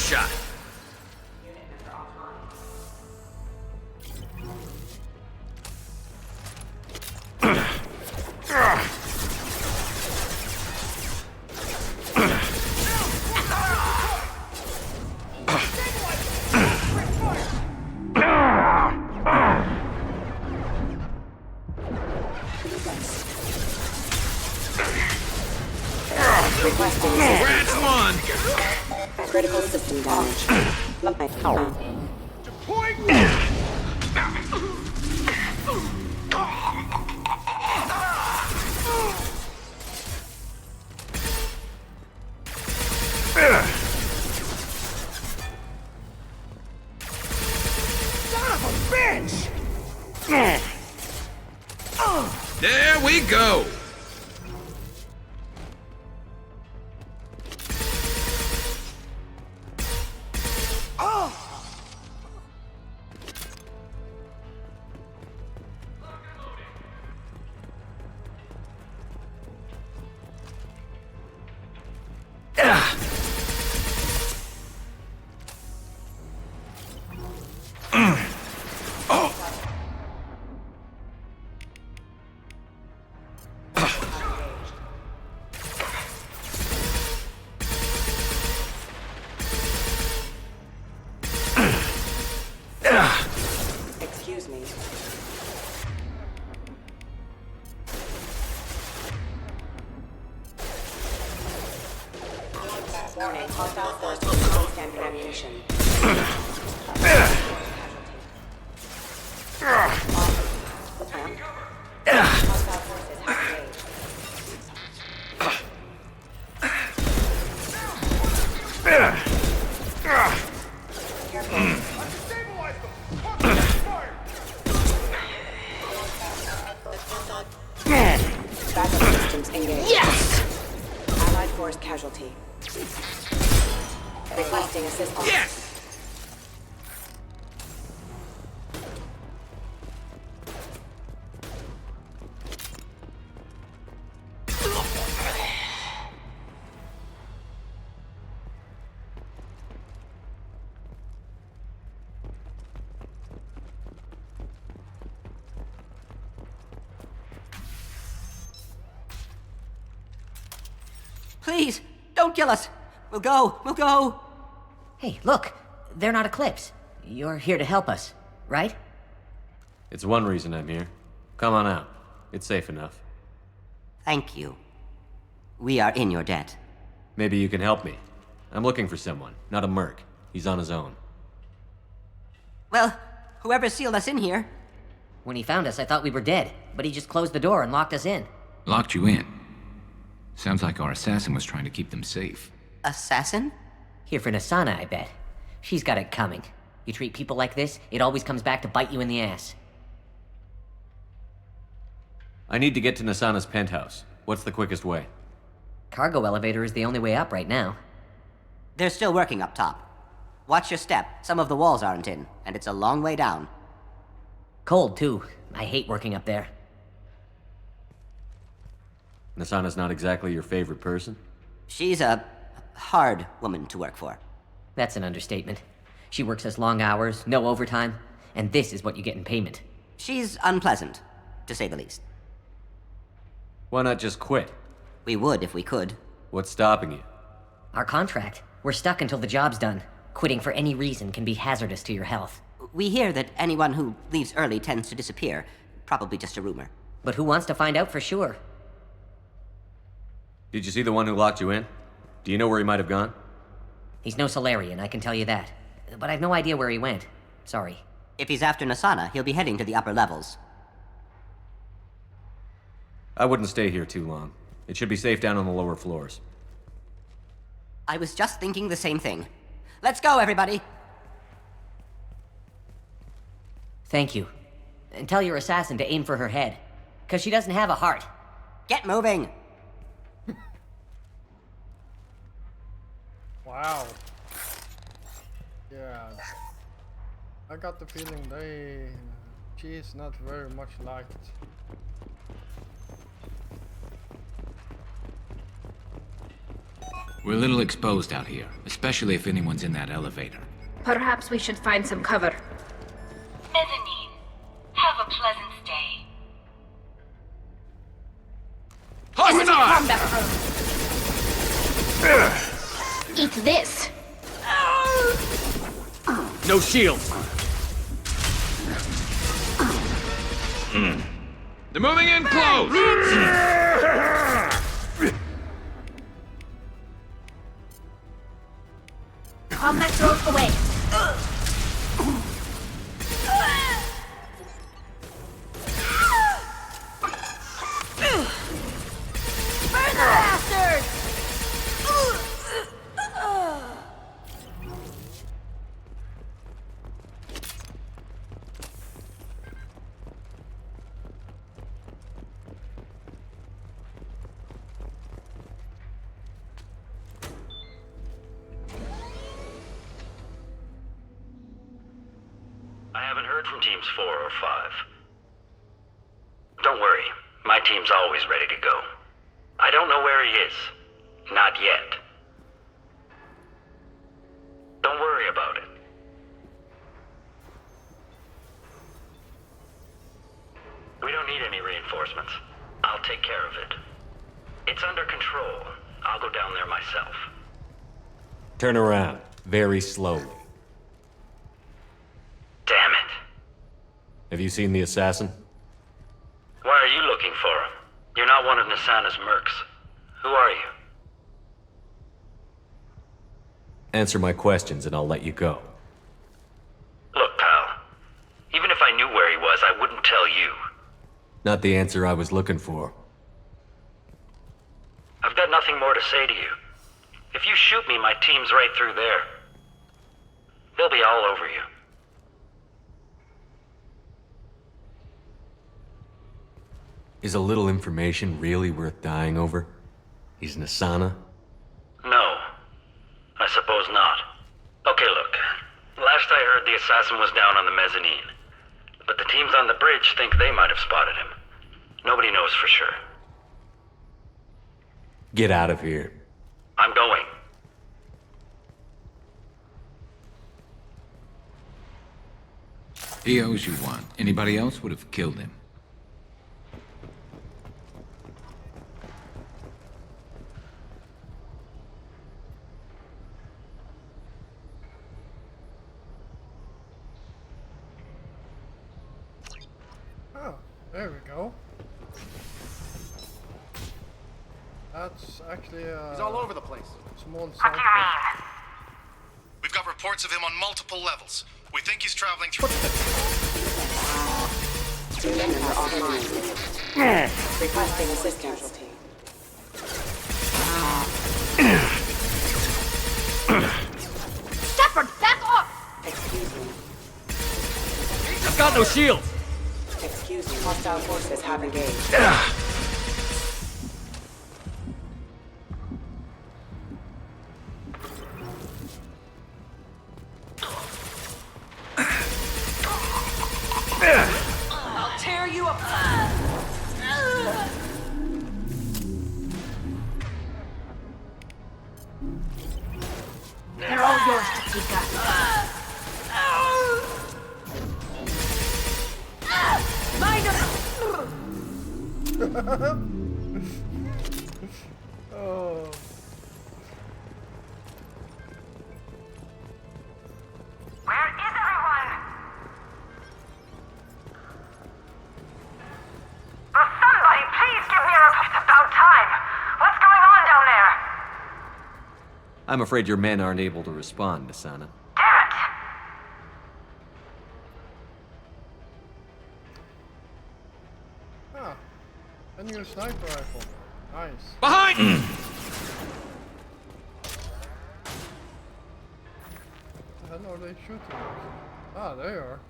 shot. Rats one! Critical system damage. Son of a bitch! There we go! Excuse me. Warning, hostile forces standard ammunition. Hostile forces have engaged. Backup systems engaged. Yes! Allied force casualty. Requesting assistance. Yes! Please, don't kill us. We'll go. Hey, look. They're not Eclipse. You're here to help us, right? It's one reason I'm here. Come on out. It's safe enough. Thank you. We are in your debt. Maybe you can help me. I'm looking for someone, not a merc. He's on his own. Well, whoever sealed us in here. When he found us, I thought we were dead, but he just closed the door and locked us in. Locked you in? Sounds like our assassin was trying to keep them safe. Assassin? Here for Nasana, I bet. She's got it coming. You treat people like this, it always comes back to bite you in the ass. I need to get to Nasana's penthouse. What's the quickest way? Cargo elevator is the only way up right now. They're still working up top. Watch your step. Some of the walls aren't in, and it's a long way down. Cold, too. I hate working up there. Nasana's not exactly your favorite person? She's a hard woman to work for. That's an understatement. She works us long hours, no overtime, and this is what you get in payment. She's unpleasant, to say the least. Why not just quit? We would if we could. What's stopping you? Our contract. We're stuck until the job's done. Quitting for any reason can be hazardous to your health. We hear that anyone who leaves early tends to disappear. Probably just a rumor. But who wants to find out for sure? Did you see the one who locked you in? Do you know where he might have gone? He's no Solarian, I can tell you that. But I've no idea where he went. Sorry. If he's after Nasana, he'll be heading to the upper levels. I wouldn't stay here too long. It should be safe down on the lower floors. I was just thinking the same thing. Let's go, everybody! Thank you. And tell your assassin to aim for her head. 'Cause she doesn't have a heart. Get moving! Wow. Yeah. I got the feeling she is not very much liked. We're a little exposed out here, especially if anyone's in that elevator. Perhaps we should find some cover. Mezzanine. Have a pleasant stay. Hostile! Eat this. No shields. They're moving in close. Combat drone away. Burn the bastard! I haven't heard from teams 4 or 5. Don't worry, my team's always ready to go. I don't know where he is. Not yet. Don't worry about it. We don't need any reinforcements. I'll take care of it. It's under control. I'll go down there myself. Turn around, very slowly. Damn it. Have you seen the assassin? Why are you looking for him? You're not one of Nasana's mercs. Who are you? Answer my questions and I'll let you go. Look, pal. Even if I knew where he was, I wouldn't tell you. Not the answer I was looking for. I've got nothing more to say to you. If you shoot me, my team's right through there. They'll be all over you. Is a little information really worth dying over? He's Nasana? No. I suppose not. Okay, look. Last I heard, the assassin was down on the mezzanine. But the teams on the bridge think they might have spotted him. Nobody knows for sure. Get out of here. I'm going. He owes you one. Anybody else would have killed him. Oh, there we go. That's actually He's all over the place. small side quest. We've got reports of him on multiple levels. We think he's traveling through. Unit member online. Requesting assist casualty. Shepard, back off! Excuse me. I've got no shields. Excuse me. Hostile forces have engaged. I'll tear you apart. They're all yours, Takika. Oh. Where is everyone? Will somebody please give me a report? It's about time. What's going on down there? I'm afraid your men aren't able to respond, Nasana. Damn it! Ah, a new sniper rifle. Nice. Behind! What the hell are they shooting at? Ah, they are.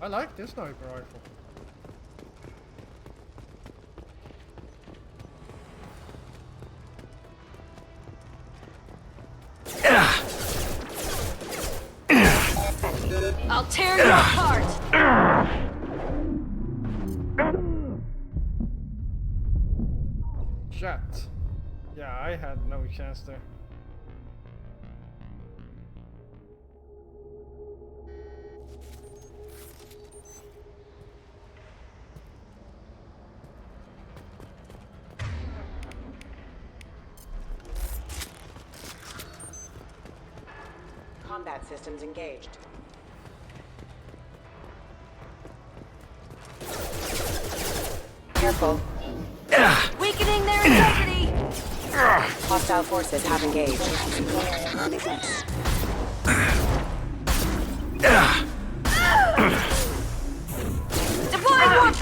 I like this sniper rifle. tear you apart! Shit. Yeah, I had no chance there. Combat systems engaged. Careful. Weakening their intensity! Hostile forces have engaged. Deploying warp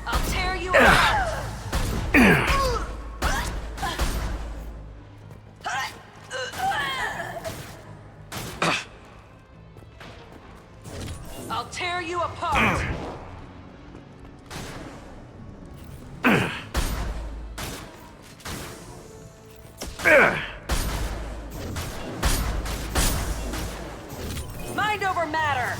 I'll tear you apart! I'll tear you apart! Mind over matter!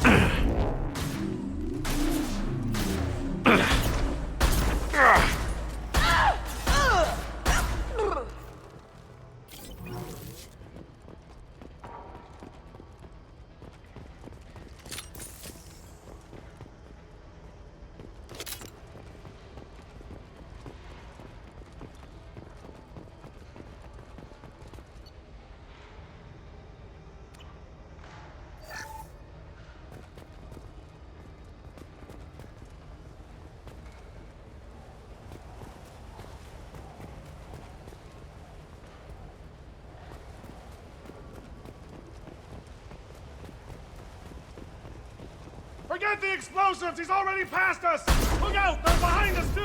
Forget the explosives! He's already past us! Look out! They're behind us, too!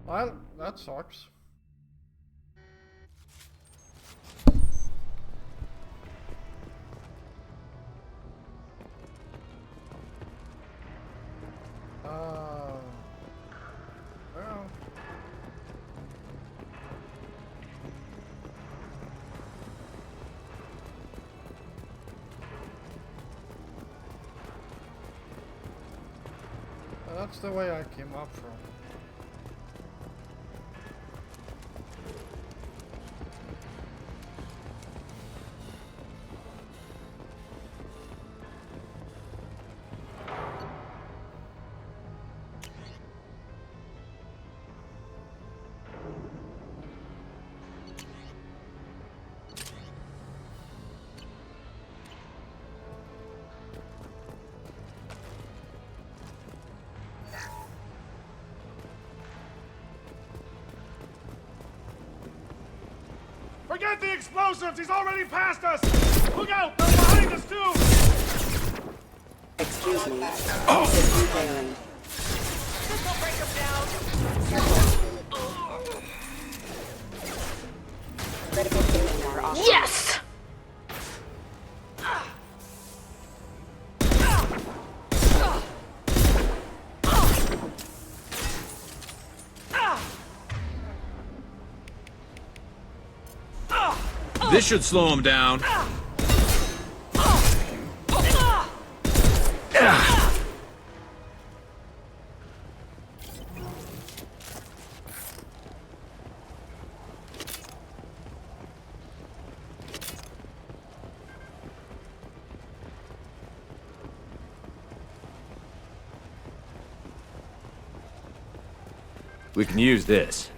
Well, that sucks. Well. That's the way I came up from. Forget the explosives! He's already past us! Look out! They're behind us, too! Excuse me. System failing. This'll break them down! Critical thinking are off. Yes! This should slow him down. We can use this.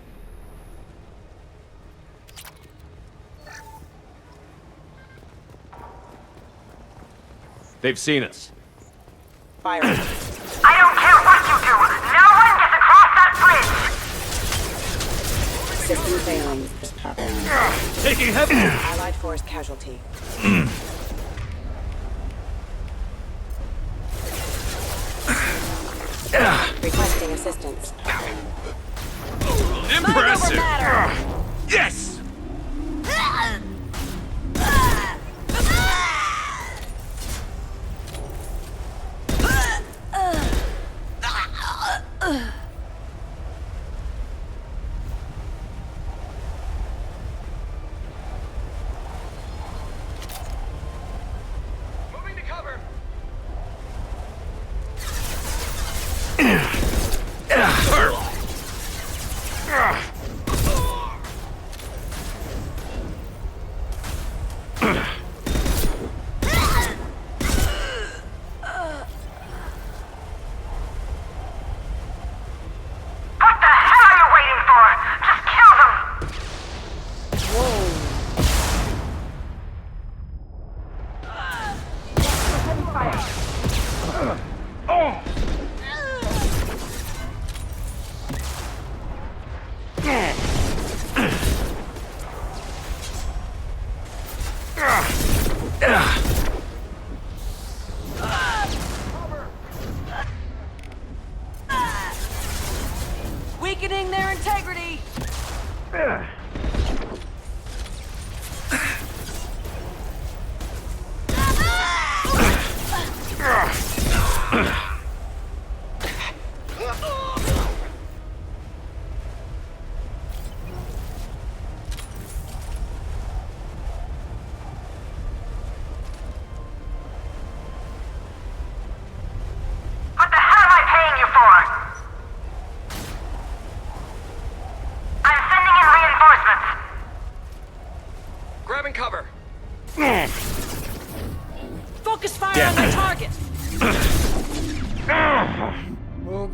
They've seen us. Fire. I don't care what you do! No one gets across that bridge! System failing. Taking heavy. Allied force casualty. Requesting assistance. Impressive! Yes! Moving to cover. What the hell are you waiting for? Just kill them! Weakening their integrity. What the hell am I paying you for? I'm sending in reinforcements. Grabbing cover. Focus fire on the target. Move.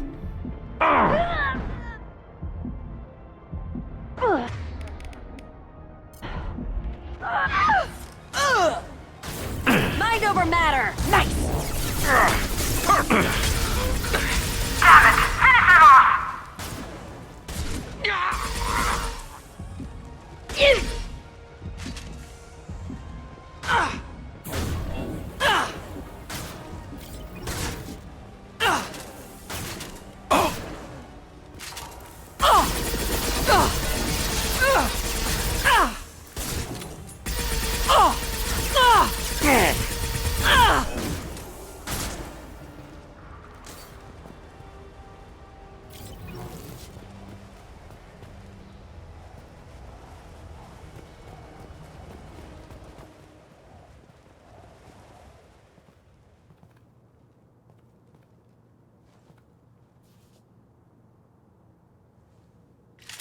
Mind over matter. Nice. Damn it! Finish him off!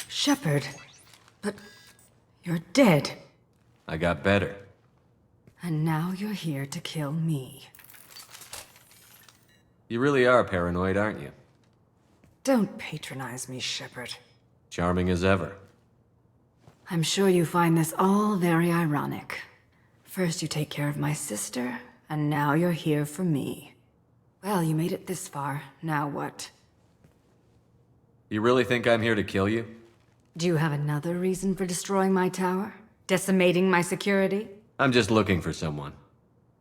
Shepard. But you're dead. I got better. And now you're here to kill me. You really are paranoid, aren't you? Don't patronize me, Shepard. Charming as ever. I'm sure you find this all very ironic. First you take care of my sister, and now you're here for me. Well, you made it this far. Now what? You really think I'm here to kill you? Do you have another reason for destroying my tower? Decimating my security? I'm just looking for someone.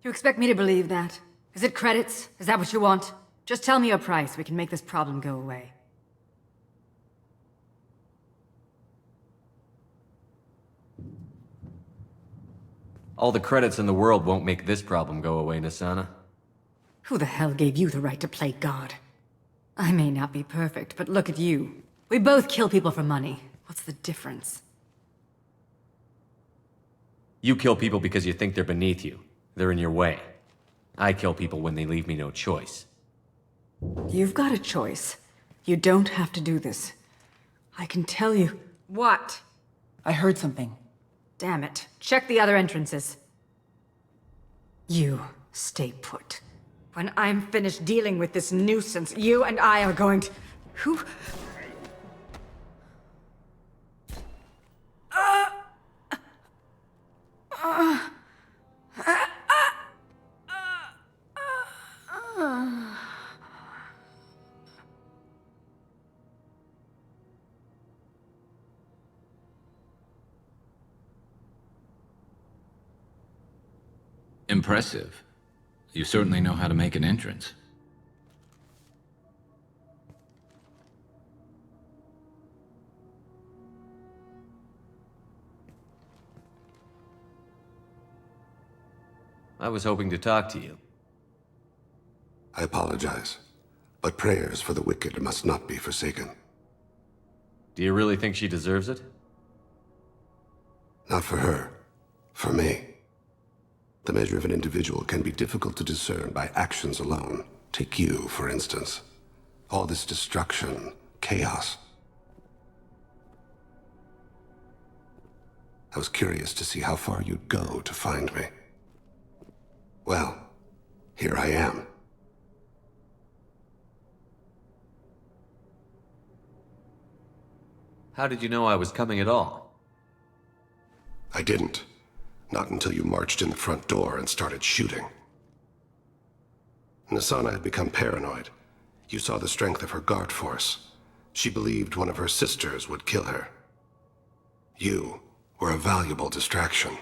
You expect me to believe that? Is it credits? Is that what you want? Just tell me a price. We can make this problem go away. All the credits in the world won't make this problem go away, Nassana. Who the hell gave you the right to play God? I may not be perfect, but look at you. We both kill people for money. What's the difference? You kill people because you think they're beneath you. They're in your way. I kill people when they leave me no choice. You've got a choice. You don't have to do this. I can tell you. What? I heard something. Damn it. Check the other entrances. You stay put. When I'm finished dealing with this nuisance, you and I are going to... Who... Impressive. You certainly know how to make an entrance. I was hoping to talk to you. I apologize, but prayers for the wicked must not be forsaken. Do you really think she deserves it? Not for her. For me. The measure of an individual can be difficult to discern by actions alone. Take you, for instance. All this destruction, chaos. I was curious to see how far you'd go to find me. Well, here I am. How did you know I was coming at all? I didn't. Not until you marched in the front door and started shooting. Nassana had become paranoid. You saw the strength of her guard force. She believed one of her sisters would kill her. You were a valuable distraction.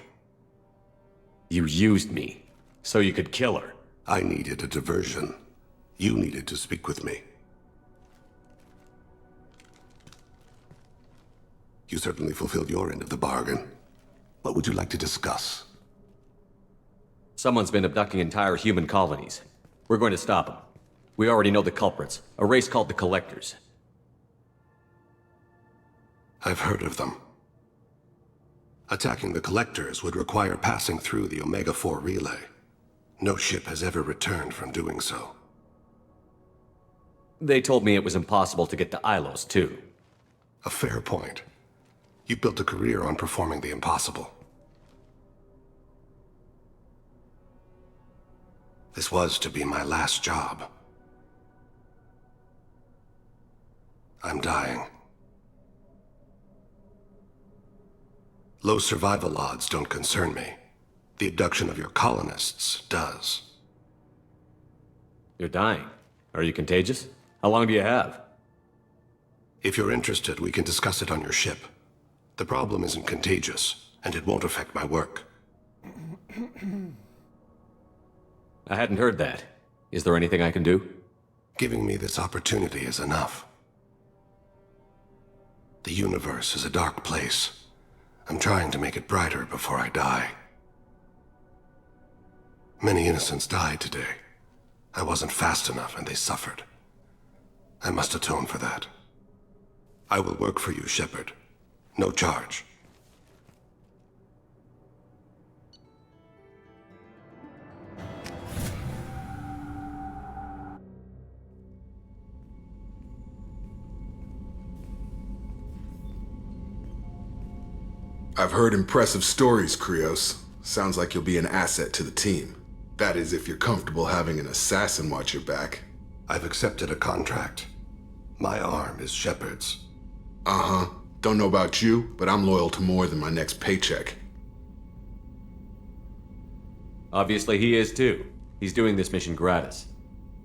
You used me, so you could kill her. I needed a diversion. You needed to speak with me. You certainly fulfilled your end of the bargain. What would you like to discuss? Someone's been abducting entire human colonies. We're going to stop them. We already know the culprits, a race called the Collectors. I've heard of them. Attacking the Collectors would require passing through the Omega-4 relay. No ship has ever returned from doing so. They told me it was impossible to get to Ilos, too. A fair point. You built a career on performing the impossible. This was to be my last job. I'm dying. Low survival odds don't concern me. The abduction of your colonists does. You're dying. Are you contagious? How long do you have? If you're interested, we can discuss it on your ship. The problem isn't contagious, and it won't affect my work. I hadn't heard that. Is there anything I can do? Giving me this opportunity is enough. The universe is a dark place. I'm trying to make it brighter before I die. Many innocents died today. I wasn't fast enough and they suffered. I must atone for that. I will work for you, Shepard. No charge. I've heard impressive stories, Krios. Sounds like you'll be an asset to the team. That is, if you're comfortable having an assassin watch your back. I've accepted a contract. My arm is Shepard's. Uh-huh. Don't know about you, but I'm loyal to more than my next paycheck. Obviously he is too. He's doing this mission gratis.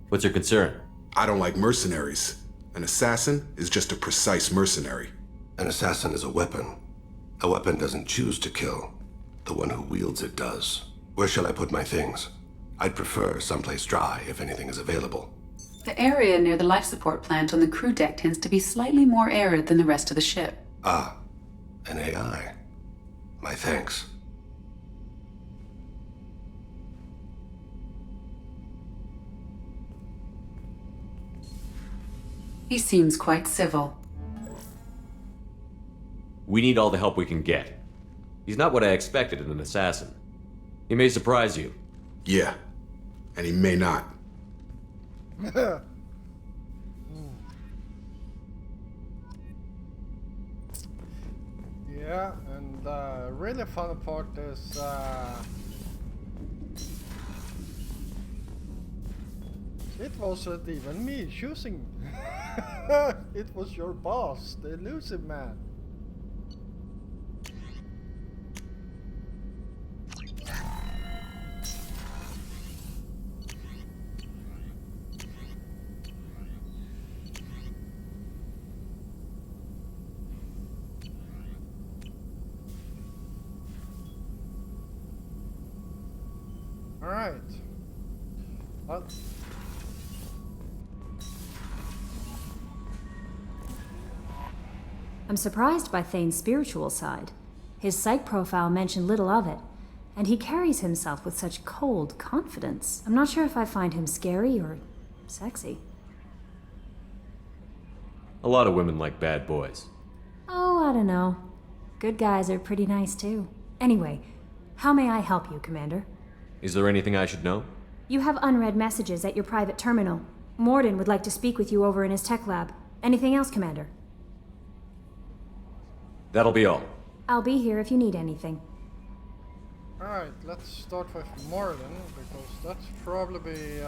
What's your concern? I don't like mercenaries. An assassin is just a precise mercenary. An assassin is a weapon. A weapon doesn't choose to kill. The one who wields it does. Where shall I put my things? I'd prefer someplace dry if anything is available. The area near the life support plant on the crew deck tends to be slightly more arid than the rest of the ship. Ah, an AI. My thanks. He seems quite civil. We need all the help we can get. He's not what I expected in an assassin. He may surprise you. Yeah, and he may not. Yeah, and the really fun part is it wasn't even me choosing. It was your boss, the elusive man. Alright. Well. I'm surprised by Thane's spiritual side. His psych profile mentioned little of it, And he carries himself with such cold confidence. I'm not sure if I find him scary or sexy. A lot of women like bad boys. Oh, I don't know. Good guys are pretty nice too. Anyway, how may I help you, Commander? Is there anything I should know? You have unread messages at your private terminal. Morden would like to speak with you over in his tech lab. Anything else, Commander? That'll be all. I'll be here if you need anything. Alright, let's start with Morden, because that's probably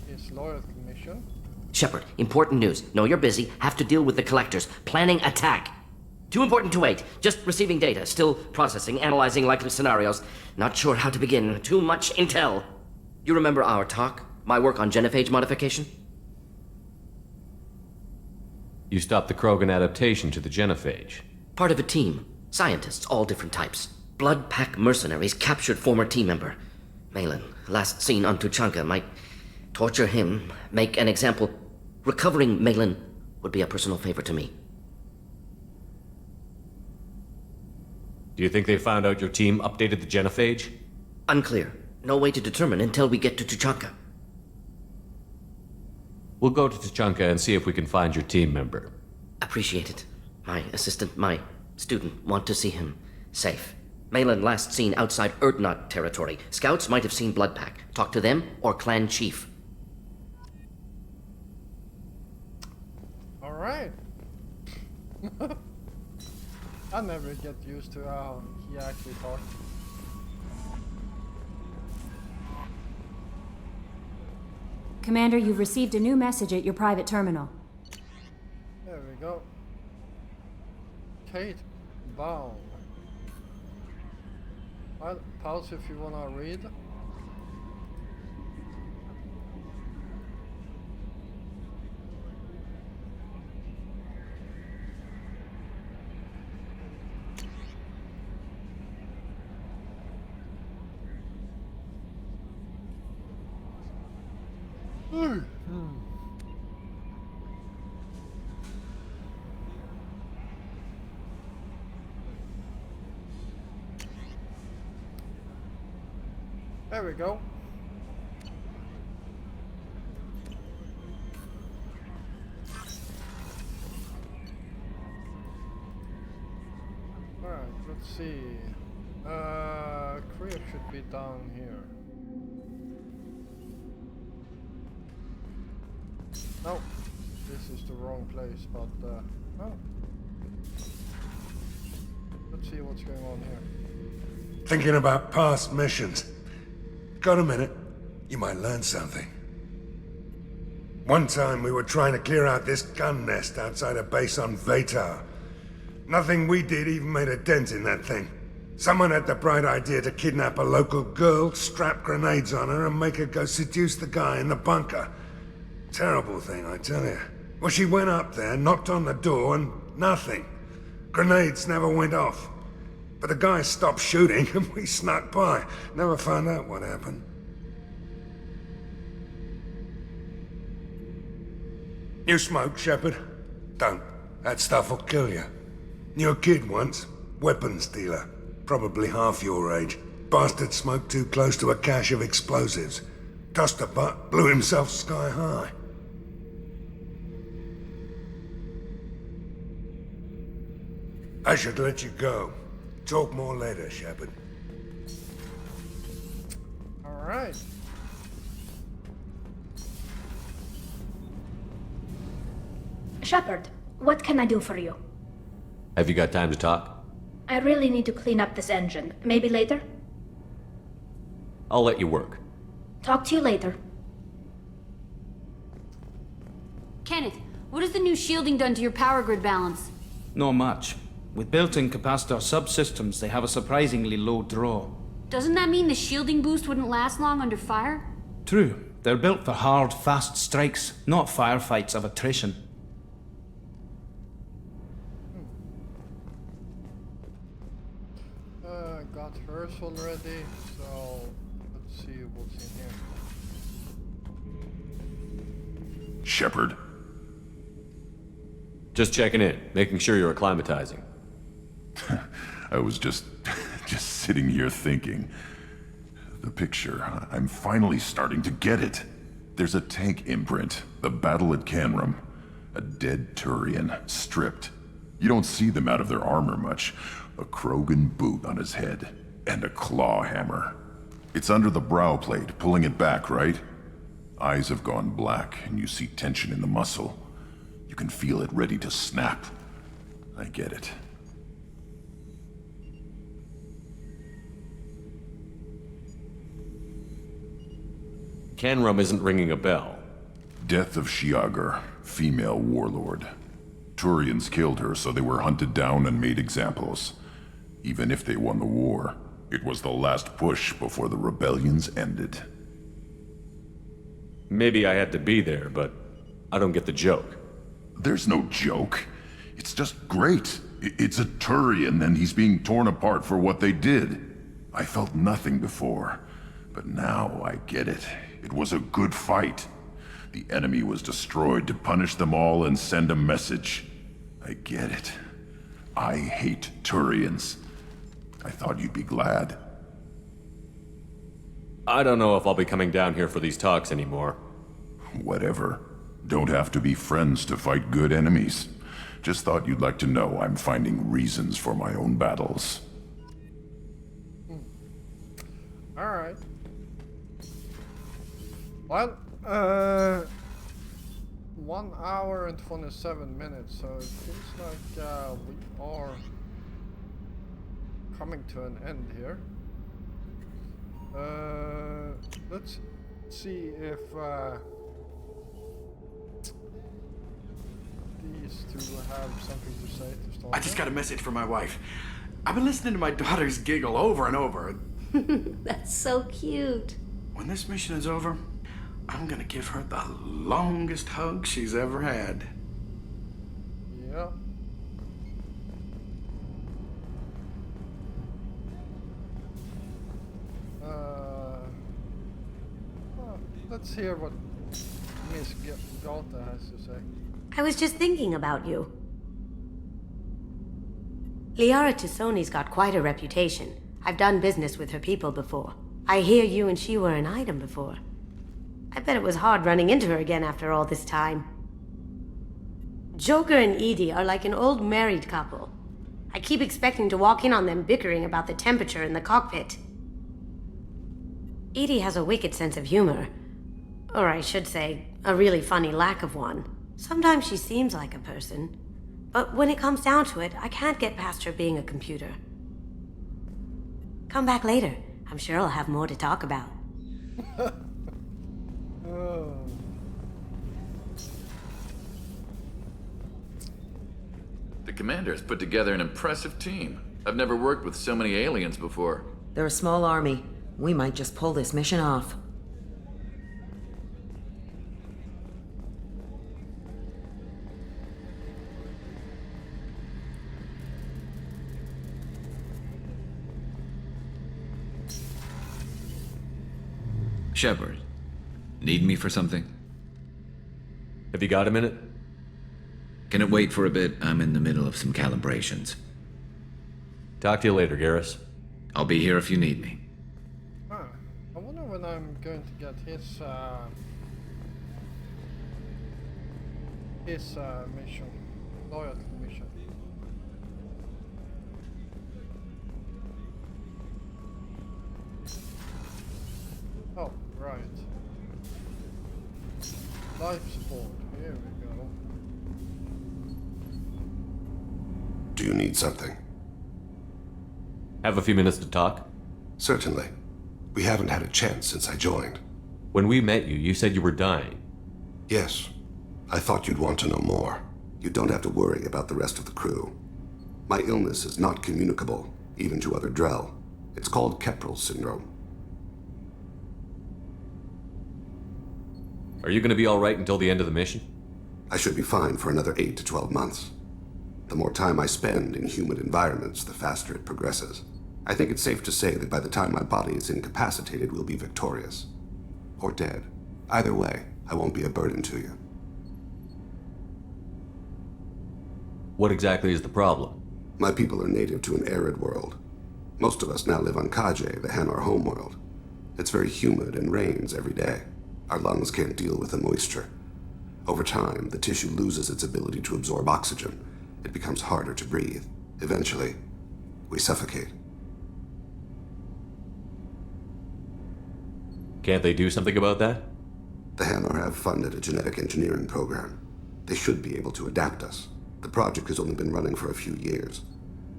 his loyalty mission. Shepard, important news. Know you're busy. Have to deal with the collectors. Planning attack. Too important to wait. Just receiving data. Still processing, analyzing likely scenarios. Not sure how to begin. Too much intel. You remember our talk? My work on genophage modification? You stopped the Krogan adaptation to the genophage. Part of a team. Scientists, all different types. Blood Pack mercenaries captured former team member. Malin, last seen on Tuchanka, might torture him, make an example. Recovering Malin would be a personal favor to me. Do you think they found out your team updated the genophage? Unclear. No way to determine until we get to Tuchanka. We'll go to Tuchanka and see if we can find your team member. Appreciate it. My assistant, my student, want to see him safe. Malin last seen outside Erdnot territory. Scouts might have seen Blood Pack. Talk to them or Clan Chief. Alright. I never get used to how he actually talks. Commander, you've received a new message at your private terminal. There we go. Kate Baum. Well, pause if you wanna read. There we go. Alright, let's see. Krios should be down here. No, this is the wrong place, but no. Let's see what's going on here. Thinking about past missions. Got a minute? You might learn something. One time we were trying to clear out this gun nest outside a base on Vatar. Nothing we did even made a dent in that thing. Someone had the bright idea to kidnap a local girl, strap grenades on her, and make her go seduce the guy in the bunker. Terrible thing, I tell you. Well, she went up there, knocked on the door, and nothing. Grenades never went off. But the guy stopped shooting, and we snuck by. Never found out what happened. You smoke, Shepard? Don't. That stuff will kill you. Knew a kid once. Weapons dealer. Probably half your age. Bastard smoked too close to a cache of explosives. Tossed a butt, blew himself sky high. I should let you go. Talk more later, Shepard. Alright. Shepard, what can I do for you? Have you got time to talk? I really need to clean up this engine. Maybe later? I'll let you work. Talk to you later. Kenneth, what has the new shielding done to your power grid balance? Not much. With built-in capacitor subsystems, they have a surprisingly low draw. Doesn't that mean the shielding boost wouldn't last long under fire? True. They're built for hard, fast strikes, not firefights of attrition. Got hers already, so let's see what's in here. Shepard? Just checking in, making sure you're acclimatizing. I was just sitting here thinking. The picture, I'm finally starting to get it. There's a tank imprint, the battle at Canrum. A dead Turian, stripped. You don't see them out of their armor much. A Krogan boot on his head, and a claw hammer. It's under the brow plate, pulling it back, right? Eyes have gone black, and you see tension in the muscle. You can feel it ready to snap. I get it. Canrum isn't ringing a bell. Death of Shiagar, female warlord. Turians killed her, so they were hunted down and made examples. Even if they won the war, it was the last push before the rebellions ended. Maybe I had to be there, but I don't get the joke. There's no joke. It's just great. It's a Turian, and he's being torn apart for what they did. I felt nothing before, but now I get it. It was a good fight. The enemy was destroyed to punish them all and send a message. I get it. I hate Turians. I thought you'd be glad. I don't know if I'll be coming down here for these talks anymore. Whatever. Don't have to be friends to fight good enemies. Just thought you'd like to know I'm finding reasons for my own battles. Alright. Well, 1 hour and 27 minutes, so it feels like we are coming to an end here. Let's see if these two have something to say to start. I just got a message from my wife. I've been listening to my daughters giggle over and over. That's so cute. When this mission is over, I'm gonna give her the longest hug she's ever had. Yeah. Well, let's hear what Miss Gata has to say. I was just thinking about you. Liara Tassoni's got quite a reputation. I've done business with her people before. I hear you and she were an item before. I bet it was hard running into her again after all this time. Joker and Edie are like an old married couple. I keep expecting to walk in on them bickering about the temperature in the cockpit. Edie has a wicked sense of humor. Or I should say, a really funny lack of one. Sometimes she seems like a person. But when it comes down to it, I can't get past her being a computer. Come back later. I'm sure I'll have more to talk about. The commander's put together an impressive team. I've never worked with so many aliens before. They're a small army. We might just pull this mission off. Shepard, need me for something? Have you got a minute? Can it wait for a bit? I'm in the middle of some calibrations. Talk to you later, Garrus. I'll be here if you need me. I wonder when I'm going to get his mission, loyalty mission. Oh, right. Life support, here we go. Do you need something? Have a few minutes to talk? Certainly. We haven't had a chance since I joined. When we met you, you said you were dying. Yes. I thought you'd want to know more. You don't have to worry about the rest of the crew. My illness is not communicable, even to other Drell. It's called Keprel syndrome. Are you going to be all right until the end of the mission? I should be fine for another 8 to 12 months. The more time I spend in humid environments, the faster it progresses. I think it's safe to say that by the time my body is incapacitated, we'll be victorious. Or dead. Either way, I won't be a burden to you. What exactly is the problem? My people are native to an arid world. Most of us now live on Kaje, the Hanar homeworld. It's very humid and rains every day. Our lungs can't deal with the moisture. Over time, the tissue loses its ability to absorb oxygen. It becomes harder to breathe. Eventually, we suffocate. Can't they do something about that? The Hanar have funded a genetic engineering program. They should be able to adapt us. The project has only been running for a few years.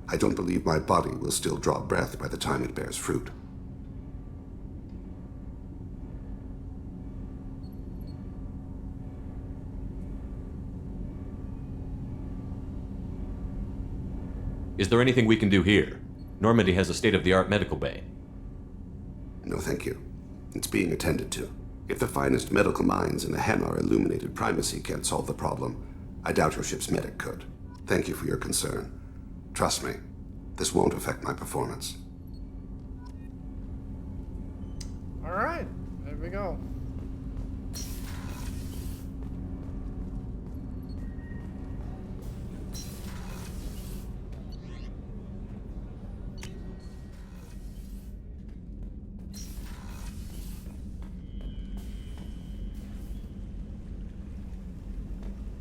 I don't believe my body will still draw breath by the time it bears fruit. Is there anything we can do here? Normandy has a state-of-the-art medical bay. No, thank you. It's being attended to. If the finest medical minds in the Hanar illuminated primacy can't solve the problem, I doubt your ship's medic could. Thank you for your concern. Trust me, this won't affect my performance. Alright, there we go.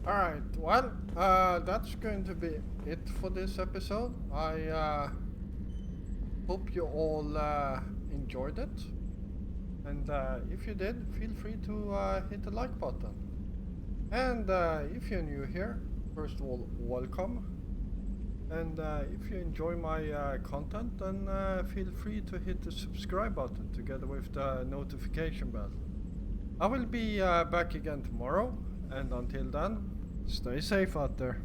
Alright, well, that's going to be it for this episode. I hope you all enjoyed it. And if you did, feel free to hit the like button. And if you're new here, first of all, welcome. And if you enjoy my content, then feel free to hit the subscribe button together with the notification bell. I will be back again tomorrow. And until then, stay safe out there.